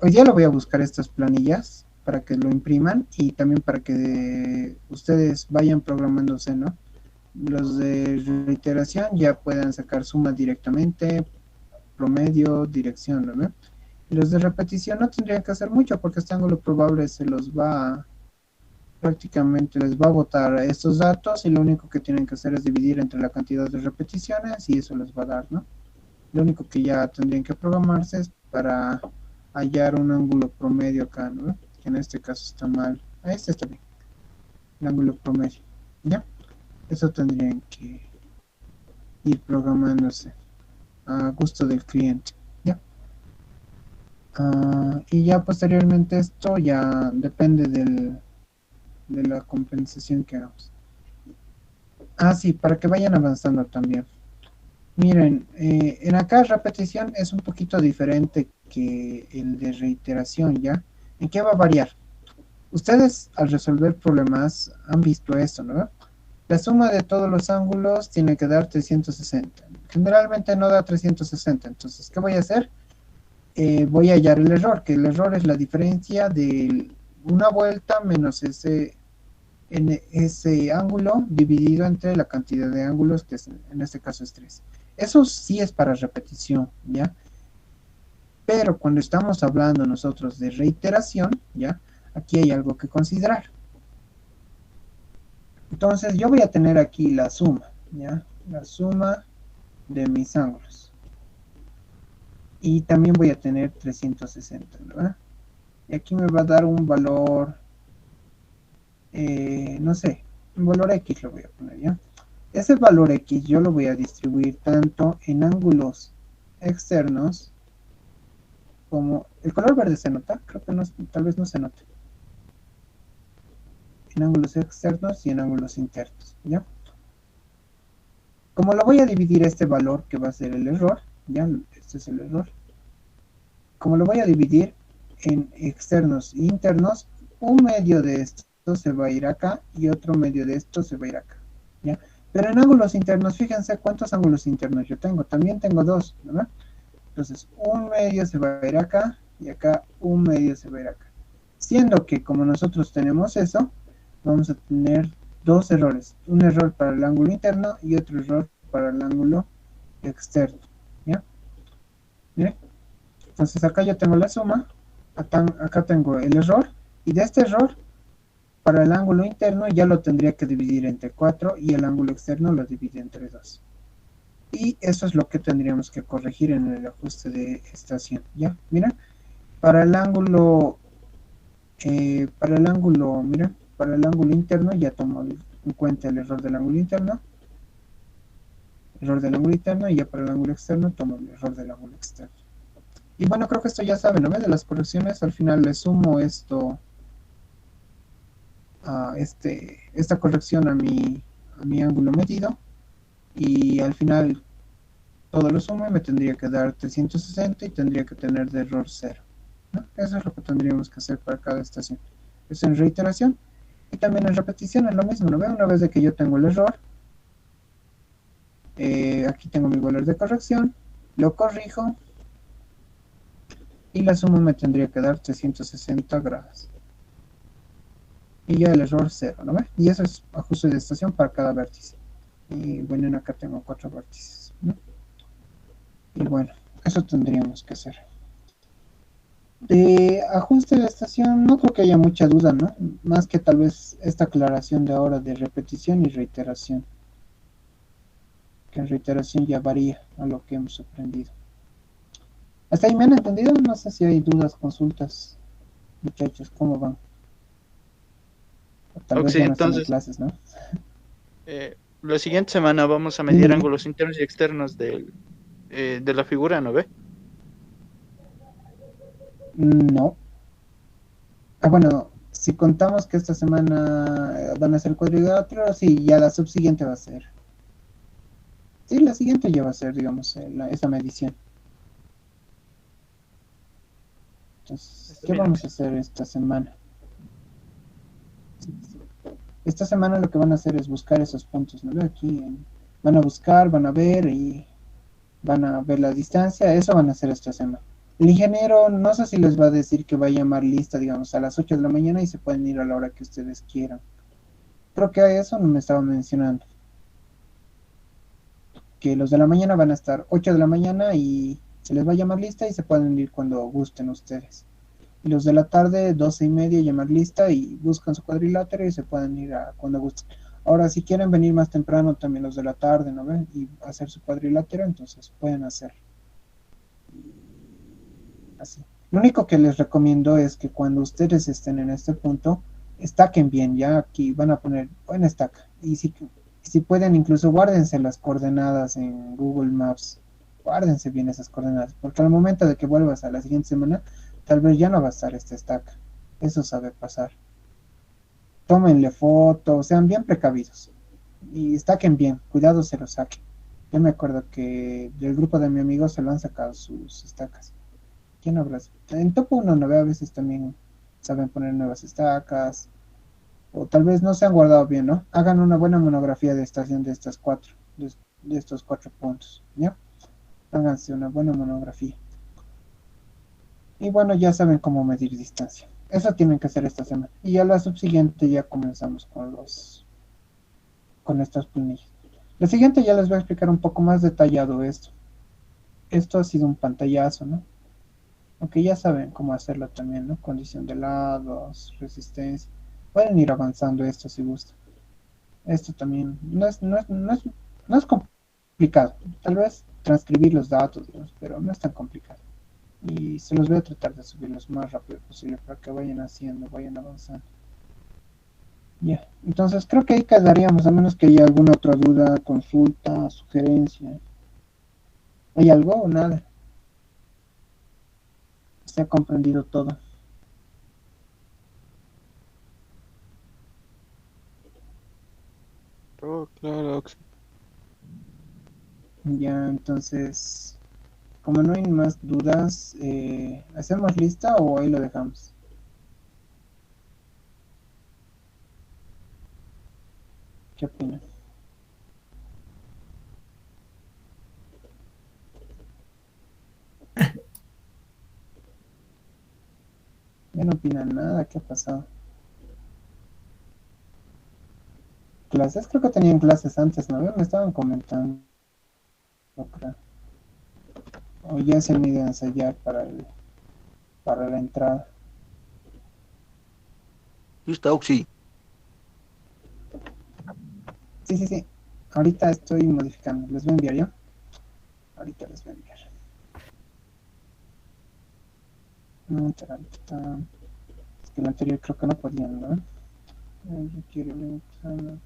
Hoy día lo voy a buscar estas planillas para que lo impriman y también para que ustedes vayan programándose, ¿no? Los de reiteración ya puedan sacar sumas directamente, promedio, dirección, ¿no? Los de repetición no tendrían que hacer mucho porque este ángulo probable se los va prácticamente les va a botar estos datos y lo único que tienen que hacer es dividir entre la cantidad de repeticiones y eso les va a dar, ¿no? Lo único que ya tendrían que programarse es para hallar un ángulo promedio acá, ¿no? Que en este caso está mal. Este está bien. El ángulo promedio, ¿ya? Eso tendrían que ir programándose a gusto del cliente, ¿ya? Y ya posteriormente esto ya depende de la compensación que hagamos. Sí, para que vayan avanzando también. Miren, en acá repetición es un poquito diferente que el de reiteración, ¿ya? ¿En qué va a variar? Ustedes al resolver problemas han visto esto, ¿no? La suma de todos los ángulos tiene que dar 360. Generalmente no da 360, entonces, ¿qué voy a hacer? voy a hallar el error, que el error es la diferencia de una vuelta menos ese ángulo dividido entre la cantidad de ángulos, que en este caso es 3. Eso sí es para repetición, ¿ya? Pero cuando estamos hablando nosotros de reiteración, ¿ya? Aquí hay algo que considerar. Entonces yo voy a tener aquí la suma, ¿ya? La suma de mis ángulos. Y también voy a tener 360, ¿verdad? Y aquí me va a dar un valor, no sé, un valor X lo voy a poner, ¿ya? Ese valor X yo lo voy a distribuir tanto en ángulos externos como... ¿El color verde se nota? Creo que no, tal vez no se note. En ángulos externos y en ángulos internos, ¿ya? Como lo voy a dividir este valor que va a ser el error, ¿ya? Este es el error. Como lo voy a dividir en externos e internos, un medio de esto se va a ir acá y otro medio de esto se va a ir acá, ¿ya? Pero en ángulos internos, fíjense cuántos ángulos internos yo tengo. También tengo dos, ¿verdad? Entonces, un medio se va a ir acá y acá un medio se va a ir acá. Siendo que como nosotros tenemos eso, vamos a tener dos errores. Un error para el ángulo interno y otro error para el ángulo externo, ¿ya? ¿Miren? Entonces acá yo tengo la suma, acá tengo el error, y de este error, para el ángulo interno ya lo tendría que dividir entre 4 y el ángulo externo lo divide entre 2. Y eso es lo que tendríamos que corregir en el ajuste de estación, ¿ya? Miren, para el ángulo, miren, para el ángulo interno ya tomo en cuenta el error del ángulo interno, y ya para el ángulo externo tomo el error del ángulo externo. Y bueno, creo que esto ya saben, ¿no? De las correcciones, al final le sumo esto a esta corrección a mi ángulo medido, y al final todo lo sumo y me tendría que dar 360 y tendría que tener de error 0, ¿no? Eso es lo que tendríamos que hacer para cada estación. Eso en reiteración, y también en repetición es lo mismo, ¿no? Una vez de que yo tengo el error, aquí tengo mi valor de corrección, lo corrijo, y la suma me tendría que dar 360 grados. Y ya el error 0, ¿no ve? Y eso es ajuste de estación para cada vértice. Y bueno, acá tengo 4 vértices, ¿no? Y bueno, eso tendríamos que hacer. De ajuste de estación no creo que haya mucha duda, ¿no? Más que tal vez esta aclaración de ahora de repetición y reiteración. Que en reiteración ya varía a lo que hemos aprendido. ¿Hasta ahí me han entendido? No sé si hay dudas, consultas. Muchachos, ¿cómo van? O tal vez Sí, ya no están en entonces, clases, ¿no? la siguiente semana vamos a medir ángulos internos y externos de la figura, ¿no ve? No. Ah, bueno, si contamos que esta semana van a ser cuadriláteros, sí, ya la subsiguiente va a ser. Sí, la siguiente ya va a ser, digamos, esa medición. Entonces, ¿qué vamos a hacer esta semana? Esta semana lo que van a hacer es buscar esos puntos, ¿no? Aquí van a buscar, van a ver y van a ver la distancia. Eso van a hacer esta semana. El ingeniero no sé si les va a decir que va a llamar lista, digamos, a las 8 de la mañana y se pueden ir a la hora que ustedes quieran. Creo que a eso no me estaba mencionando. Que los de la mañana van a estar 8 de la mañana y se les va a llamar lista y se pueden ir cuando gusten ustedes. Y los de la tarde, 12:30, llamar lista y buscan su cuadrilátero y se pueden ir a cuando gusten. Ahora, si quieren venir más temprano, también los de la tarde, ¿no ven? Y hacer su cuadrilátero, entonces pueden hacer. Así. Lo único que les recomiendo es que cuando ustedes estén en este punto, estaquen bien, ya aquí van a poner buena estaca. Y si pueden, incluso guárdense las coordenadas en Google Maps. Guárdense bien esas coordenadas, porque al momento de que vuelvas a la siguiente semana, tal vez ya no va a estar esta estaca. Eso sabe pasar. Tómenle fotos, sean bien precavidos. Y estaquen bien, cuidado se los saquen. Yo me acuerdo que del grupo de mi amigo se lo han sacado sus estacas. ¿Quién habrá? En Topo 1 a veces también saben poner nuevas estacas. O tal vez no se han guardado bien, ¿no? Hagan una buena monografía de estación de estas de estos 4 puntos, ¿ya? Háganse una buena monografía. Y bueno, ya saben cómo medir distancia. Eso tienen que hacer esta semana. Y a la subsiguiente ya comenzamos con estas planillas. La siguiente ya les voy a explicar un poco más detallado esto. Esto ha sido un pantallazo, ¿no? Aunque ya saben cómo hacerlo también, ¿no? Condición de lados, resistencia. Pueden ir avanzando esto si gustan. Esto también no es complicado. Tal vez transcribir los datos, ¿no? Pero no es tan complicado. Y se los voy a tratar de subir lo más rápido posible para que vayan haciendo, vayan avanzando. Ya, entonces creo que ahí quedaríamos, a menos que haya alguna otra duda, consulta, sugerencia. ¿Hay algo o nada? Se ha comprendido todo. Oh, claro, Ya, entonces, como no hay más dudas, ¿hacemos lista o ahí lo dejamos? ¿Qué opinan? Ya no opinan nada, ¿qué ha pasado? Clases, creo que tenían clases antes, ¿no? Me estaban comentando, creo. O ya se han ido a ensayar para la entrada. Listo, Oxy. Sí, sí, sí. Ahorita estoy modificando. ¿Les voy a enviar yo? Ahorita les voy a enviar. Tarantán. Es que el anterior creo que no podían, ¿no? Requiere limitar.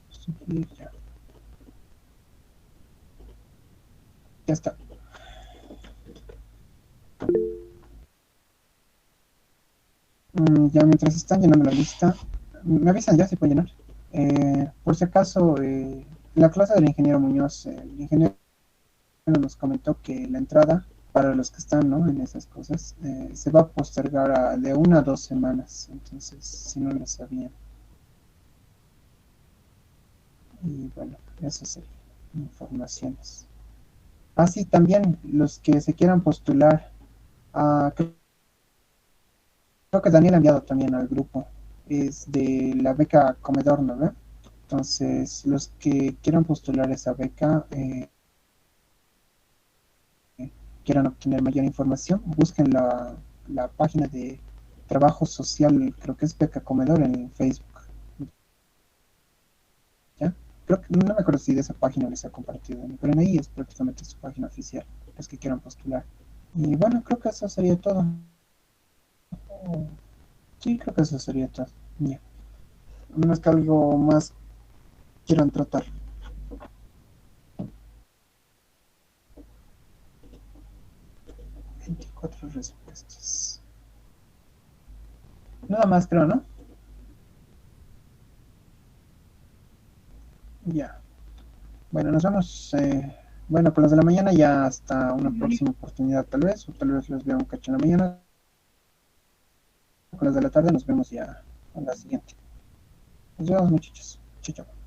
Subir ya. Ya está. Ya mientras están llenando la lista, me avisan ya si pueden llenar. Por si acaso, la clase del ingeniero Muñoz, el ingeniero nos comentó que la entrada para los que están, ¿no?, en esas cosas se va a postergar de 1 a 2 semanas. Entonces, si no lo sabían. Y bueno, eso sería informaciones. Así también los que se quieran postular a, creo que Daniel ha enviado también al grupo, es de la beca Comedor, ¿no ve? Entonces, los que quieran postular esa beca, quieran obtener mayor información, busquen la página de trabajo social, creo que es Beca Comedor en Facebook. ¿Ya? Creo que no me acuerdo si de esa página les ha compartido, pero en ahí es prácticamente su página oficial, los que quieran postular. Y bueno, creo que eso sería todo. Sí, creo que eso sería todo. Ya. A menos que algo más quieran tratar. 24 respuestas. Nada más creo, ¿no? Ya. Bueno, nos vemos. Bueno, con los de la mañana ya hasta una próxima oportunidad tal vez, o tal vez los veo un cacho en la mañana. Con los de la tarde nos vemos ya a la siguiente. Nos vemos, muchachos. Chao, chao.